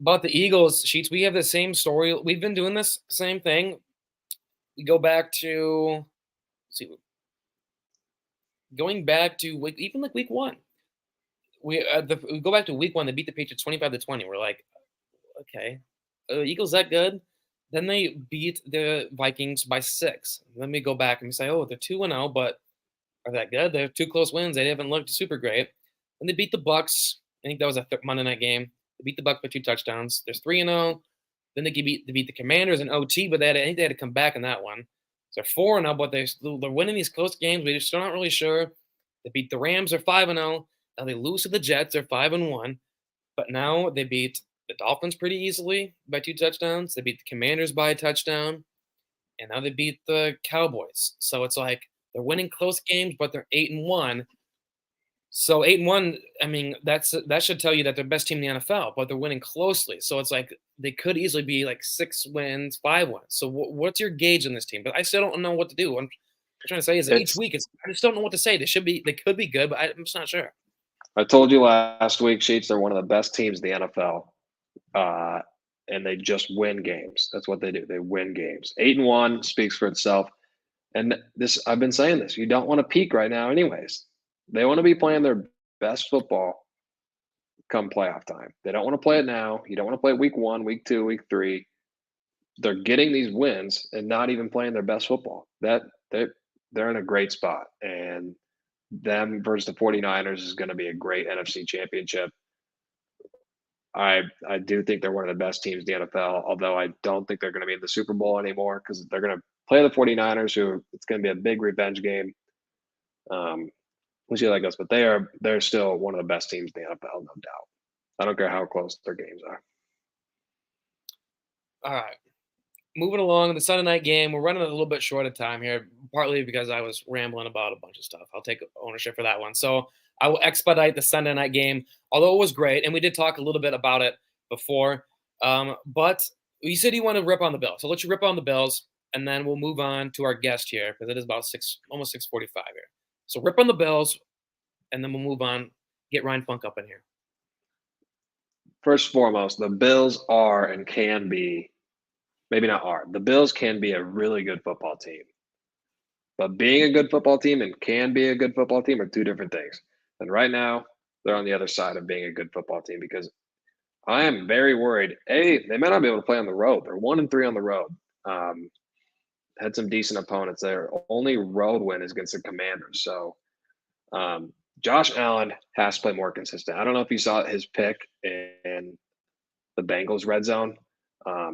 About the Eagles, Sheets, we have the same story. We've been doing this same thing. We go back to, going back to even like week 1. We go back to week 1. They beat the Patriots 25-20. We're like, okay, Eagles that good? Then they beat the Vikings by 6. Then we go back and we say, oh, they're 2-0, but are that good? They're 2 close wins. They haven't looked super great. And they beat the Bucks. I think that was a Monday night game. They beat the Bucks by 2 touchdowns. There's 3-0. Then they beat the Commanders in OT, but I think they had to come back in that one. So they're 4-0, but they're winning these close games. We're still not really sure. They beat the Rams. They're 5-0. Now they lose to the Jets. They're 5-1. But now they beat the Dolphins pretty easily by 2 touchdowns. They beat the Commanders by a touchdown. And now they beat the Cowboys. So it's like they're winning close games, but they're 8-1. So 8-1, I mean, that should tell you that they're the best team in the NFL, but they're winning closely. So it's like they could easily be like 6 wins, 5 wins. So what's your gauge on this team? But I still don't know what to do. I'm trying to say is that each week I just don't know what to say. They could be good, but I'm just not sure. I told you last week, Sheets, they're one of the best teams in the NFL, and they just win games. That's what they do. They win games. 8-1 speaks for itself. And I've been saying this. You don't want to peak right now, anyways. They want to be playing their best football come playoff time. They don't want to play it now. You don't want to play it week 1, week 2, week 3. They're getting these wins and not even playing their best football. They're in a great spot. And them versus the 49ers is going to be a great NFC championship. I do think they're one of the best teams in the NFL, although I don't think they're going to be in the Super Bowl anymore because they're going to play the 49ers, who it's going to be a big revenge game. We'll see how that goes, but they're still one of the best teams in the NFL, no doubt. I don't care how close their games are. All right. Moving along, the Sunday night game. We're running a little bit short of time here, partly because I was rambling about a bunch of stuff. I'll take ownership for that one. So I will expedite the Sunday night game, although it was great, and we did talk a little bit about it before. But you said you want to rip on the Bills. So let's rip on the Bills, and then we'll move on to our guest here because it is about almost 6:45 here. So rip on the Bills, and then we'll move on. Get Ryan Funk up in here. First and foremost, the Bills are and can be, maybe not are, the Bills can be a really good football team. But being a good football team and can be a good football team are 2 different things. And right now, they're on the other side of being a good football team because I am very worried. They may not be able to play on the road. They're 1-3 on the road. Had some decent opponents. Their only road win is against the Commanders. So Josh Allen has to play more consistent. I don't know if you saw his pick in the Bengals red zone.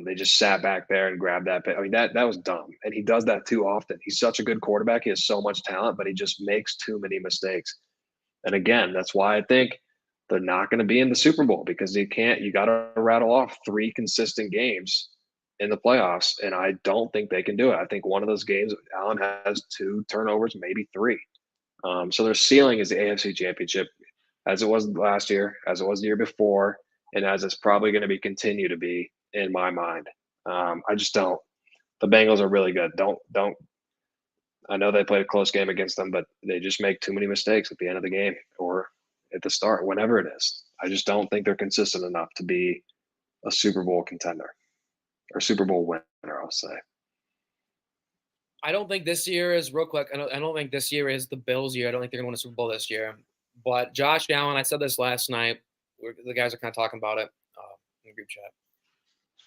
They just sat back there and grabbed that pick. I mean, that was dumb. And he does that too often. He's such a good quarterback. He has so much talent, but he just makes too many mistakes. And again, that's why I think they're not going to be in the Super Bowl because you got to rattle off 3 consistent games in the playoffs. And I don't think they can do it. I think one of those games, Allen has 2 turnovers, maybe 3. So their ceiling is the AFC Championship, as it was last year, as it was the year before, and as it's probably going to continue to be in my mind. I just don't. The Bengals are really good. Don't I know they played a close game against them, but they just make too many mistakes at the end of the game or at the start, whenever it is. I just don't think they're consistent enough to be a Super Bowl contender or Super Bowl winner, I'll say. I don't think this year is real quick. I don't think this year is the Bills' year. I don't think they're going to win a Super Bowl this year. But Josh Allen, I said this last night. The guys are kind of talking about it in the group chat.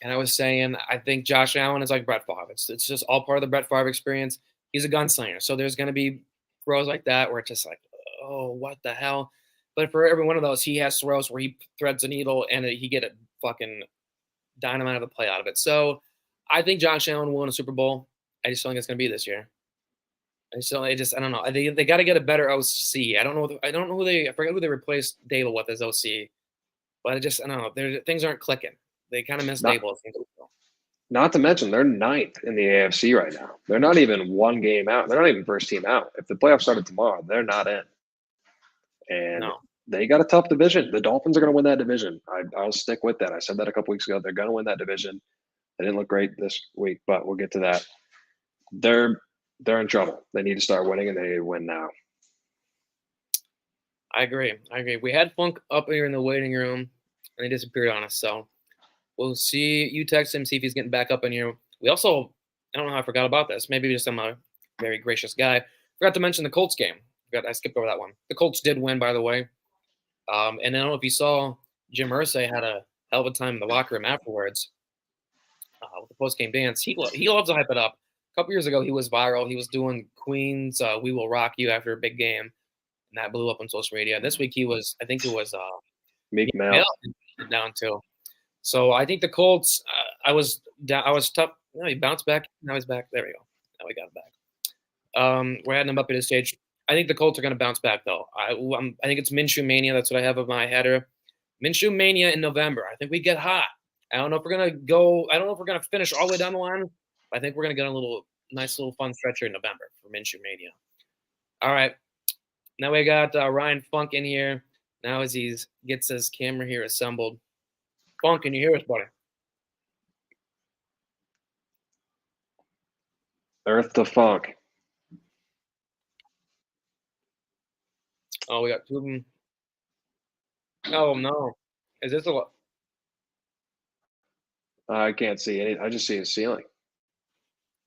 And I was saying, I think Josh Allen is like Brett Favre. It's just all part of the Brett Favre experience. He's a gunslinger. So there's going to be throws like that where it's just like, oh, what the hell? But for every one of those, he has throws where he threads a needle and he get a fucking dynamite of a play out of it. So I think Josh Allen will win a Super Bowl. I just don't think it's going to be this year. I don't know. They got to get a better OC. I don't know I forget who they replaced Dable with as OC. But I don't know. Things aren't clicking. They kind of miss Dable. Not to mention, they're 9th in the AFC right now. They're not even one game out. They're not even first team out. If the playoffs started tomorrow, they're not in. And they got a tough division. The Dolphins are going to win that division. I'll stick with that. I said that a couple weeks ago. They're going to win that division. They didn't look great this week, but we'll get to that. They're in trouble. They need to start winning, and they need to win now. I agree. We had Funk up here in the waiting room, and he disappeared on us. So we'll see. You text him, see if he's getting back up in here. We also, I don't know how I forgot about this. Maybe just I'm a very gracious guy. Forgot to mention the Colts game. I skipped over that one. The Colts did win, by the way. And I don't know if you saw, Jim Irsay had a hell of a time in the locker room afterwards with the post-game dance. He loves to hype it up. A couple years ago, he was viral. He was doing Queen's "We Will Rock You" after a big game, and that blew up on social media. This week, I think it was Meek Mill down too. So I think the Colts. I was tough. No, he bounced back. Now he's back. There we go. Now we got him back. We're adding him up at his stage. I think the Colts are going to bounce back, though. I think it's Minshew Mania. That's what I have on my header. Minshew Mania in November. I think we get hot. I don't know if we're going to go. I don't know if we're going to finish all the way down the line. But I think we're going to get a nice little fun stretch here in November for Minshew Mania. All right. Now we got Ryan Funk in here. Now as he gets his camera here assembled. Funk, can you hear us, buddy? Earth to Funk. Oh, we got two of them. Oh, no. Is this a... I can't see any. I just see a ceiling.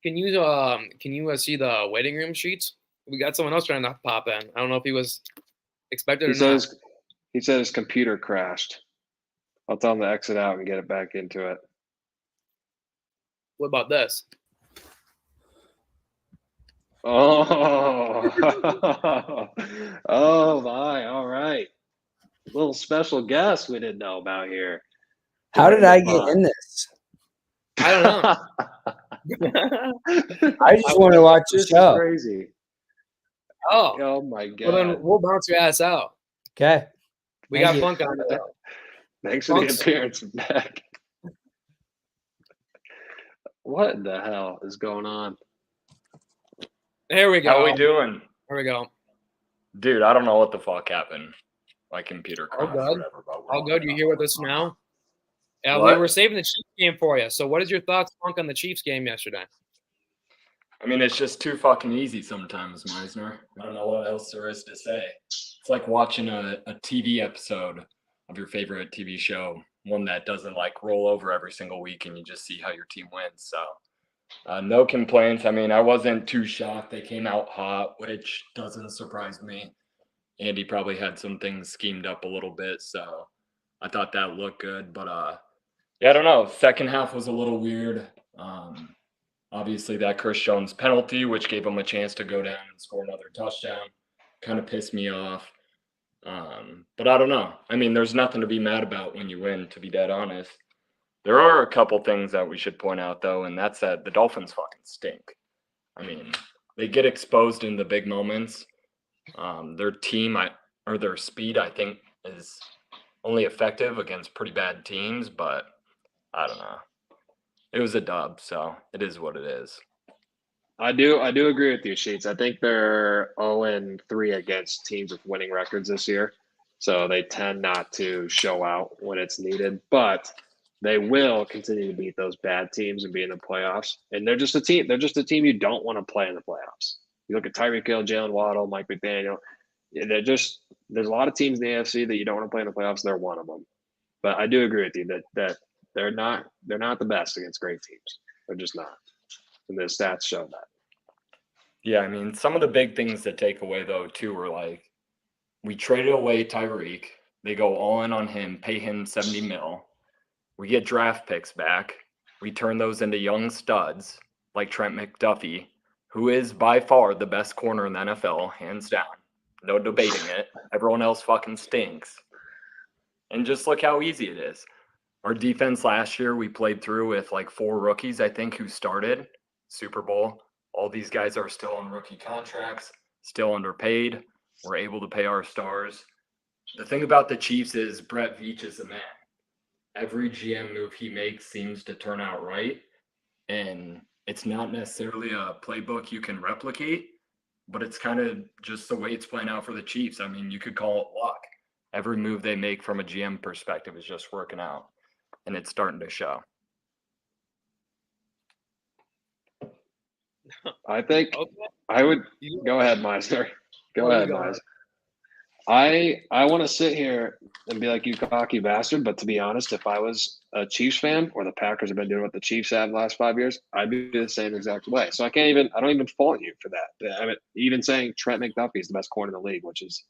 Can you see the waiting room sheets? We got someone else trying to pop in. I don't know if he was expected or not. He said his computer crashed. I'll tell him to exit out and get it back into it. What about this? Oh, oh my! All right, little special guest we didn't know about here. How did I get in this? I don't know. I just want to watch the show. Crazy. Oh my god! Well, then we'll bounce your ass out. Okay. We got Funk on it. Thanks for the appearance back. What in the hell is going on? There we go. How we doing? There we go. Dude, I don't know what the fuck happened. My computer crashed. All good. All good. You here with us now? Yeah, What? we were saving the Chiefs game for you. So what is your thoughts, Funk, on the Chiefs game yesterday? I mean, it's just too fucking easy sometimes, Meisner. I don't know what else there is to say. It's like watching a TV episode of your favorite TV show, one that doesn't like roll over every single week and you just see how your team wins. So no complaints. I mean, I wasn't too shocked. They came out hot, which doesn't surprise me. Andy probably had some things schemed up a little bit, so I thought that looked good. But yeah, I don't know. Second half was a little weird. Obviously, that Chris Jones penalty, which gave him a chance to go down and score another touchdown, kind of pissed me off. But I don't know. I mean, there's nothing to be mad about when you win, to be dead honest. There are a couple things that we should point out, though, and that's that the Dolphins fucking stink. I mean, they get exposed in the big moments. Their team, or their speed, I think, is only effective against pretty bad teams, but I don't know. It was a dub, so it is what it is. I do agree with you, Sheets. I think they're 0-3 against teams with winning records this year. So they tend not to show out when it's needed, but they will continue to beat those bad teams and be in the playoffs. And they're just a team. They're just a team you don't want to play in the playoffs. You look at Tyreek Hill, Jalen Waddle, Mike McDaniel. There's a lot of teams in the AFC that you don't want to play in the playoffs. They're one of them. But I do agree with you that they're not the best against great teams. They're just not. And the stats show that. Yeah, I mean, some of the big things to take away, though, too, were like, we traded away Tyreek. They go all in on him, pay him $70 million. We get draft picks back. We turn those into young studs like Trent McDuffie, who is by far the best corner in the NFL, hands down. No debating it. Everyone else fucking stinks. And just look how easy it is. Our defense last year, we played through with like 4 rookies, I think, who started Super Bowl. All these guys are still on rookie contracts, still underpaid. We're able to pay our stars. The thing about the Chiefs is Brett Veach is the man. Every GM move he makes seems to turn out right. And it's not necessarily a playbook you can replicate, but it's kind of just the way it's playing out for the Chiefs. I mean, you could call it luck. Every move they make from a GM perspective is just working out, and it's starting to show. I think Okay. I would You- go ahead, Meisner. Go Well, you ahead, go Meisner. I want to sit here and be like, you cocky bastard, but to be honest, if I was a Chiefs fan or the Packers have been doing what the Chiefs have the last 5 years, I'd be the same exact way. So I don't even fault you for that. I mean, even saying Trent McDuffie is the best corner in the league, which is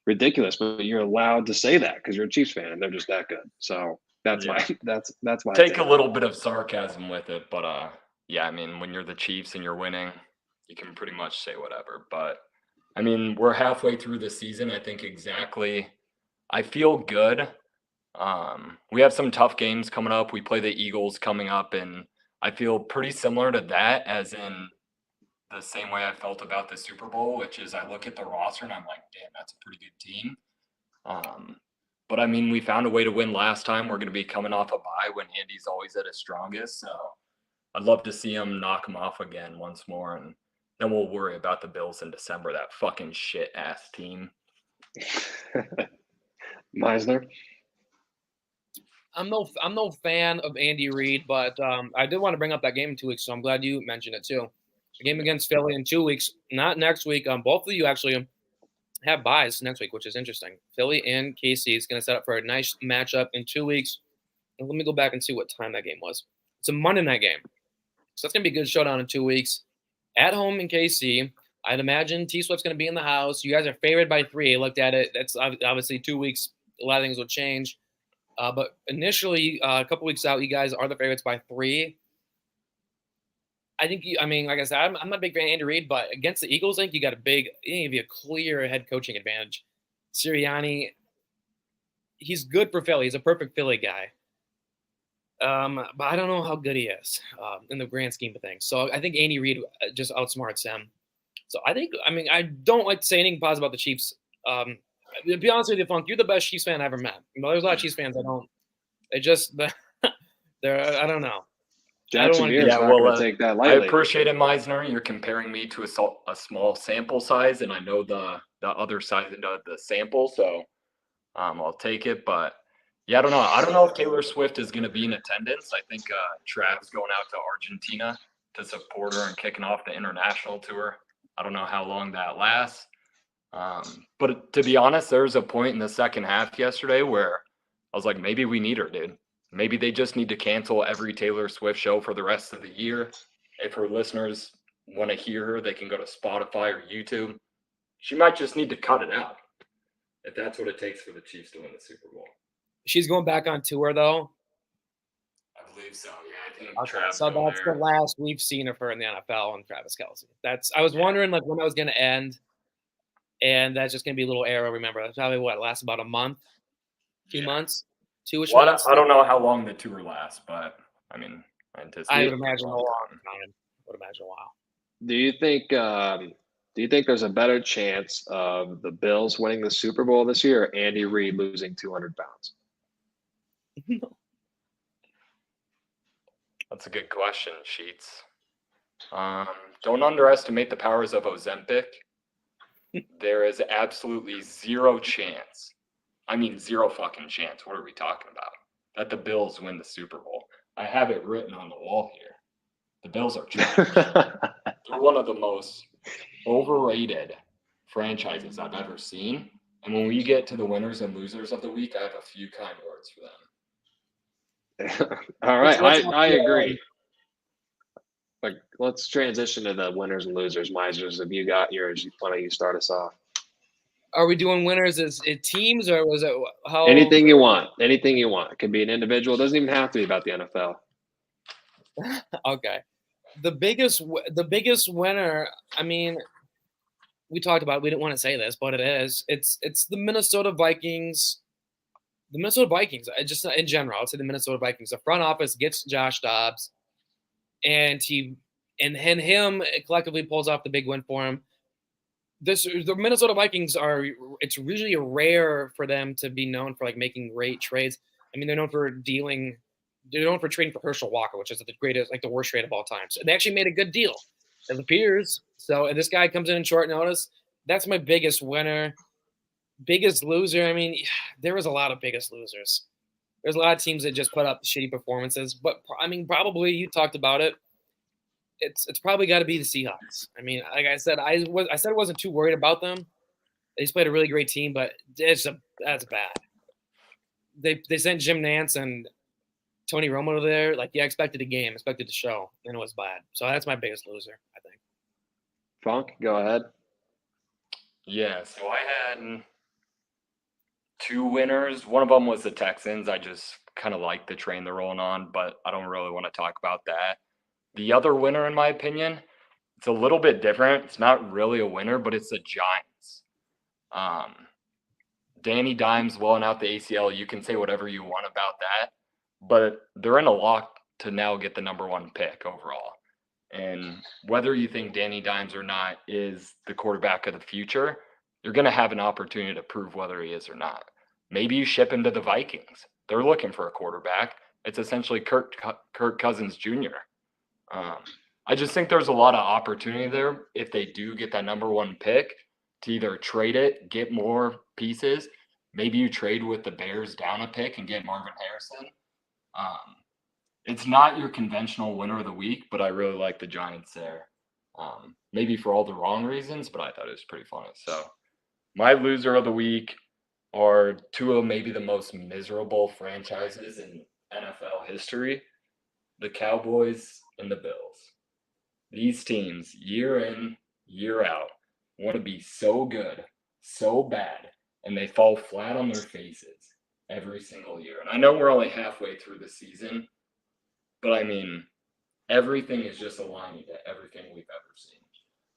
ridiculous, but you're allowed to say that because you're a Chiefs fan and they're just that good. So that's Yeah. that's why I Take a little bit of sarcasm with it, but yeah, I mean, when you're the Chiefs and you're winning, you can pretty much say whatever. But I mean, we're halfway through the season. I think exactly. I feel good. We have some tough games coming up. We play the Eagles coming up, and I feel pretty similar to that, as in the same way I felt about the Super Bowl, which is I look at the roster and I'm like, damn, that's a pretty good team. But I mean, we found a way to win last time. We're going to be coming off a bye when Andy's always at his strongest. So I'd love to see him knock him off again once more. And then we'll worry about the Bills in December, that fucking shit ass team. Meisner. I'm no fan of Andy Reid, but I did want to bring up that game in 2 weeks, so I'm glad you mentioned it too. The game against Philly in 2 weeks, not next week. Both of you actually have buys next week, which is interesting. Philly and KC is going to set up for a nice matchup in 2 weeks. And let me go back and see what time that game was. It's a Monday night game, so that's going to be a good showdown in 2 weeks. At home in KC, I'd imagine T Swift's going to be in the house. You guys are favored by 3. I looked at it. That's obviously 2 weeks. A lot of things will change. But initially, a couple weeks out, you guys are the favorites by 3. I think like I said, I'm not a big fan of Andy Reid, but against the Eagles, I think you got a clear head coaching advantage. Sirianni, he's good for Philly. He's a perfect Philly guy. But I don't know how good he is in the grand scheme of things. So I think Andy Reid just outsmarts him. So I don't like to say anything positive about the Chiefs. To be honest with you, Funk, you're the best Chiefs fan I ever met. There's a lot of Chiefs fans I don't. It just they're I don't know. Jackson Mears Yeah, not well, going to take that I lightly. appreciate it, Meisner. You're comparing me to a small sample size, and I know the other side of the sample, so I'll take it. But yeah, I don't know if Taylor Swift is going to be in attendance. I think Trav's going out to Argentina to support her and kicking off the international tour. I don't know how long that lasts. But to be honest, there was a point in the second half yesterday where I was like, maybe we need her, dude. Maybe they just need to cancel every Taylor Swift show for the rest of the year. If her listeners want to hear her, they can go to Spotify or YouTube. She might just need to cut it out if that's what it takes for the Chiefs to win the Super Bowl. She's going back on tour, though. I believe so. Yeah, I think Okay, Trav's so going that's there. the last we've seen of her in the NFL and Travis Kelce. I was wondering like when that was going to end, and that's just going to be a little arrow. Remember, that's probably what lasts about a month, 2 months, 2-ish Well, months. I don't know how long the tour lasts, but I mean, I anticipate. I would imagine a long long time. time. I would imagine a while. Do you think there's a better chance of the Bills winning the Super Bowl this year or Andy Reid losing 200 pounds? That's a good question, Sheets. Don't underestimate the powers of Ozempic. There is absolutely zero chance. I mean, zero fucking chance. What are we talking about? That the Bills win the Super Bowl. I have it written on the wall here. The Bills are trash. They're one of the most overrated franchises I've ever seen. And when we get to the winners and losers of the week, I have a few kind words for them. All right, Let's I agree. Like, let's transition to the winners and losers. Meisers, if you got yours, why don't you start us off? Are we doing winners as teams, or was it how? Anything you want. Anything you want. It could be an individual. It doesn't even have to be about the NFL. Okay. The biggest winner, I mean, we talked about it, we didn't want to say this, but it is. It's the Minnesota Vikings. The Minnesota Vikings, just in general, I'll say the Minnesota Vikings. The front office gets Josh Dobbs, and him collectively pulls off the big win for him. The Minnesota Vikings it's really rare for them to be known for like making great trades. I mean, they're known for trading for Herschel Walker, which is the greatest, like the worst trade of all time. So they actually made a good deal, it appears. So this guy comes in short notice. That's my biggest winner. Biggest loser, I mean, there was a lot of biggest losers. There's a lot of teams that just put up shitty performances. But, I mean, probably you talked about it. It's probably got to be the Seahawks. I mean, like I said, I said I wasn't too worried about them. They just played a really great team, but that's bad. They sent Jim Nantz and Tony Romo there. Like, yeah, expected a game, expected to show, and it was bad. So that's my biggest loser, I think. Funk, go ahead. Yeah, so I had 2 winners. One of them was the Texans. I just kind of like the train they're rolling on, but I don't really want to talk about that. The other winner, in my opinion, it's a little bit different. It's not really a winner, but it's the Giants. Danny Dimes blowing out the ACL. You can say whatever you want about that, but they're in a lock to now get the number 1 pick overall. And whether you think Danny Dimes or not is the quarterback of the future, you're going to have an opportunity to prove whether he is or not. Maybe you ship him to the Vikings. They're looking for a quarterback. It's essentially Kirk Cousins Jr. I just think there's a lot of opportunity there if they do get that number 1 pick to either trade it, get more pieces. Maybe you trade with the Bears down a pick and get Marvin Harrison. It's not your conventional winner of the week, but I really like the Giants there. Maybe for all the wrong reasons, but I thought it was pretty funny. So my loser of the week are 2 of maybe the most miserable franchises in NFL history, the Cowboys and the Bills. These teams, year in, year out, want to be so good, so bad, and they fall flat on their faces every single year. And I know we're only halfway through the season, but I mean, everything is just aligning to everything we've ever seen.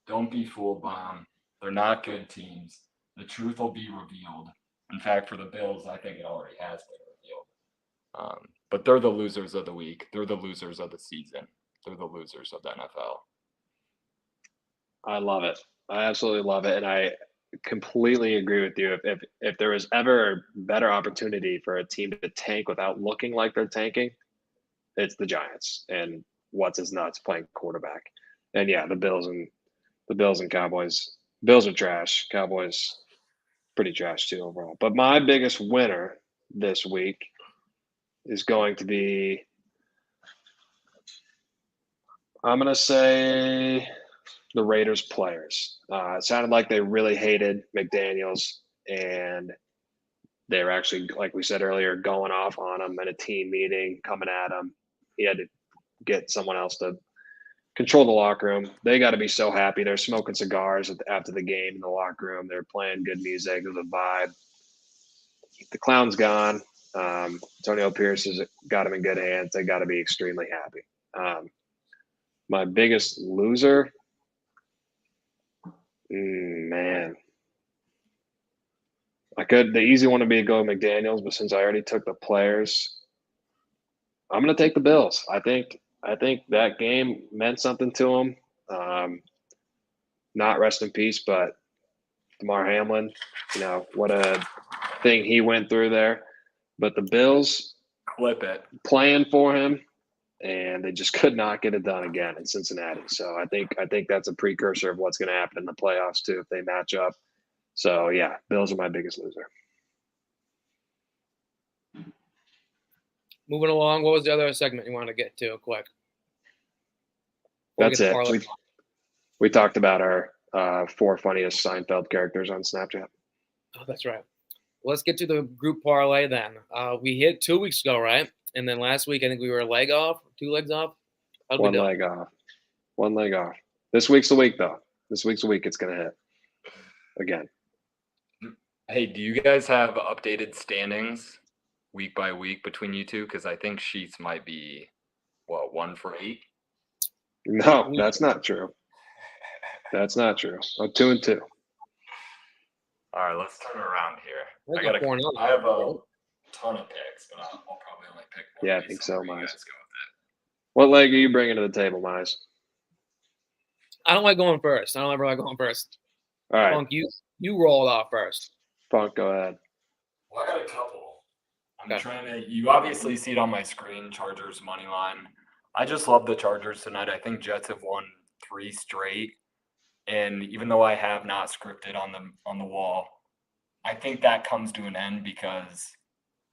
Don't be fooled by them. They're not good teams. The truth will be revealed. In fact, for the Bills, I think it already has been revealed. But they're the losers of the week. They're the losers of the season. They're the losers of the NFL. I love it. I absolutely love it. And I completely agree with you. If there was ever a better opportunity for a team to tank without looking like they're tanking, it's the Giants and what's his nuts playing quarterback. And yeah, the Bills and Cowboys. Bills are trash. Cowboys pretty trash too overall. But my biggest winner this week is going to be, I'm going to say, the Raiders players. It sounded like they really hated McDaniels, and they were actually, like we said earlier, going off on him in a team meeting, coming at him. He had to get someone else to control the locker room. They got to be so happy. They're smoking cigars after the game in the locker room. They're playing good music. There's a vibe. The clown's gone. Antonio Pierce has got him in good hands. They got to be extremely happy. My biggest loser, man. The easy one would be to go McDaniels, but since I already took the players, I'm going to take the Bills. I think that game meant something to them. Not rest in peace, but Damar Hamlin, what a thing he went through there. But the Bills Clip it. playing for him, and they just could not get it done again in Cincinnati. So I think that's a precursor of what's going to happen in the playoffs too if they match up. So yeah, Bills are my biggest loser. Moving along, what was the other segment you wanted to get to quick? That's it. We talked about our 4 funniest Seinfeld characters on Snapchat. Oh, that's right. Let's get to the group parlay then. We hit 2 weeks ago, right? And then last week, I think we were a leg off, 2 legs off. How'd we One do? leg off. One leg off. This week's the week, though. This week's the week it's going to hit again. Hey, do you guys have updated standings week by week between you two? Because I think Sheets might be, 1 for 8? No, that's not true. That's not true. 2-2. All right, let's turn it around here. We're I going got 4-0. I have a ton of picks, but I'll probably only pick one. Yeah, I based think on so, where you Mize. guys go with What leg are you bringing to the table, Mize? I don't like going first. I don't ever like going first. All right, Funk, you roll it off first. Funk, go ahead. Well, I got a couple. I'm Okay. trying to. You obviously see it on my screen. Chargers money line. I just love the Chargers tonight. I think Jets have won 3 straight, and even though I have not scripted on the wall, I think that comes to an end because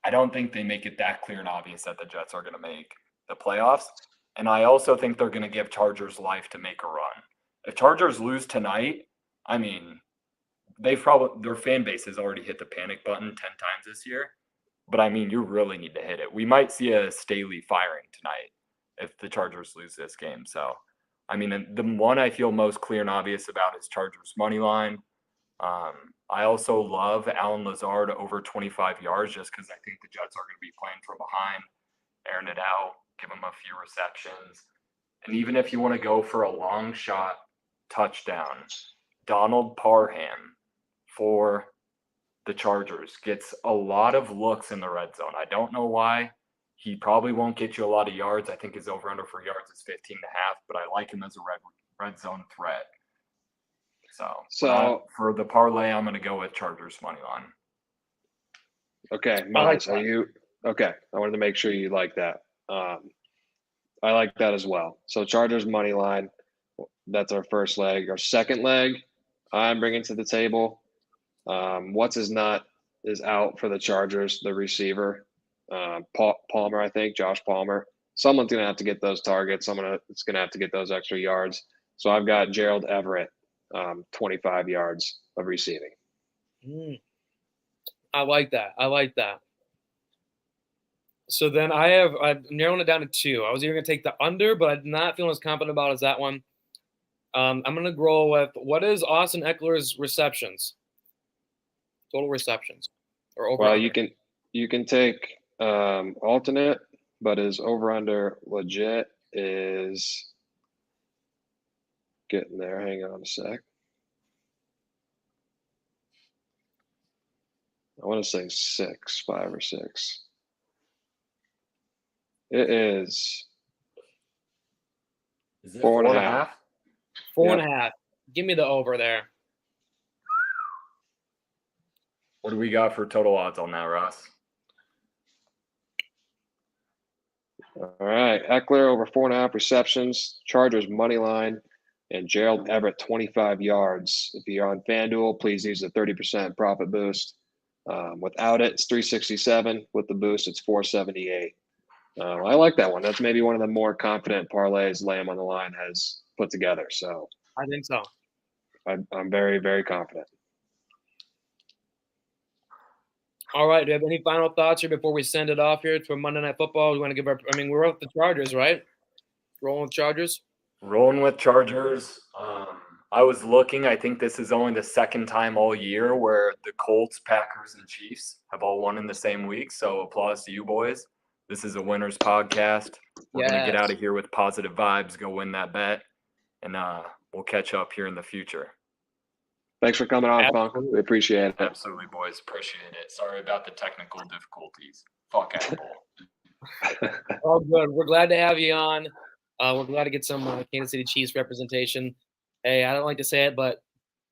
I don't think they make it that clear and obvious that the Jets are going to make the playoffs, and I also think they're going to give Chargers life to make a run. If Chargers lose tonight, I mean, their fan base has already hit the panic button 10 times this year. But I mean, you really need to hit it. We might see a Staley firing tonight if the Chargers lose this game. So, I mean, the one I feel most clear and obvious about is Chargers money line. I also love Alan Lazard over 25 yards just because I think the Jets are going to be playing from behind, airing it out, give him a few receptions. And even if you want to go for a long shot touchdown, Donald Parham for the Chargers gets a lot of looks in the red zone. I don't know why. He probably won't get you a lot of yards. I think his over-under for yards is 15.5, but I like him as a red zone threat. So for the parlay, I'm going to go with Chargers money line. Okay, I like Mize, are you okay? I wanted to make sure you like that. I like that as well. So Chargers money line. That's our first leg. Our second leg, I'm bringing to the table. What's his nut is out for the Chargers, the receiver. Palmer, I think, Josh Palmer. Someone's going to have to get those targets. Someone is going to have to get those extra yards. So I've got Gerald Everett, 25 yards of receiving. I like that. So then I'm narrowing it down to 2. I was even going to take the under, but I'm not feeling as confident about as that one. I'm going to go with what is Austin Eckler's receptions? Total receptions or over? Well, you can take alternate, but his over under legit is getting there. Hang on a sec. I want to say 5 or 6. It is Is it 4.5? 4.5. Give me the over there. What do we got for total odds on that, Ross? All right. Eckler over 4.5 receptions, Chargers money line, and Gerald Everett 25 yards. If you're on FanDuel, please use the 30% profit boost. Without it, it's 367. With the boost, it's 478. I like that one. That's maybe one of the more confident parlays Lamb on the line has put together. So I think so. I'm very, very confident. All right. Do you have any final thoughts here before we send it off here for Monday Night Football? We want to give we're with the Chargers, right? Rolling with Chargers. Rolling with Chargers. I was looking. I think this is only the second time all year where the Colts, Packers, and Chiefs have all won in the same week. So applause to you boys. This is a winners podcast. We're going to get out of here with positive vibes, go win that bet, and we'll catch up here in the future. Thanks for coming on, Funk. We appreciate it. Absolutely, boys. Appreciate it. Sorry about the technical difficulties. Fuck Apple. Oh, good. We're glad to have you on. We're glad to get some Kansas City Chiefs representation. Hey, I don't like to say it, but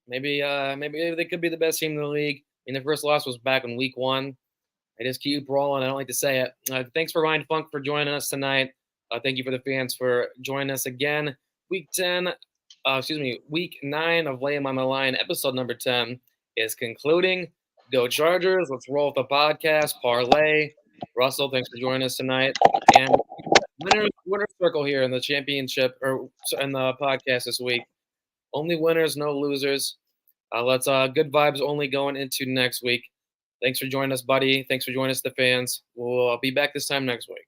maybe they could be the best team in the league. I mean, their first loss was back in week 1. They just keep rolling. I don't like to say it. Thanks for Ryan Funk for joining us tonight. Thank you for the fans for joining us again. Week 9 of Laying on the Line, episode number 10 is concluding. Go Chargers. Let's roll with the podcast. Parlay. Russell, thanks for joining us tonight. And winner circle here in the championship or in the podcast this week. Only winners, no losers. Let's good vibes only going into next week. Thanks for joining us, buddy. Thanks for joining us, the fans. We'll be back this time next week.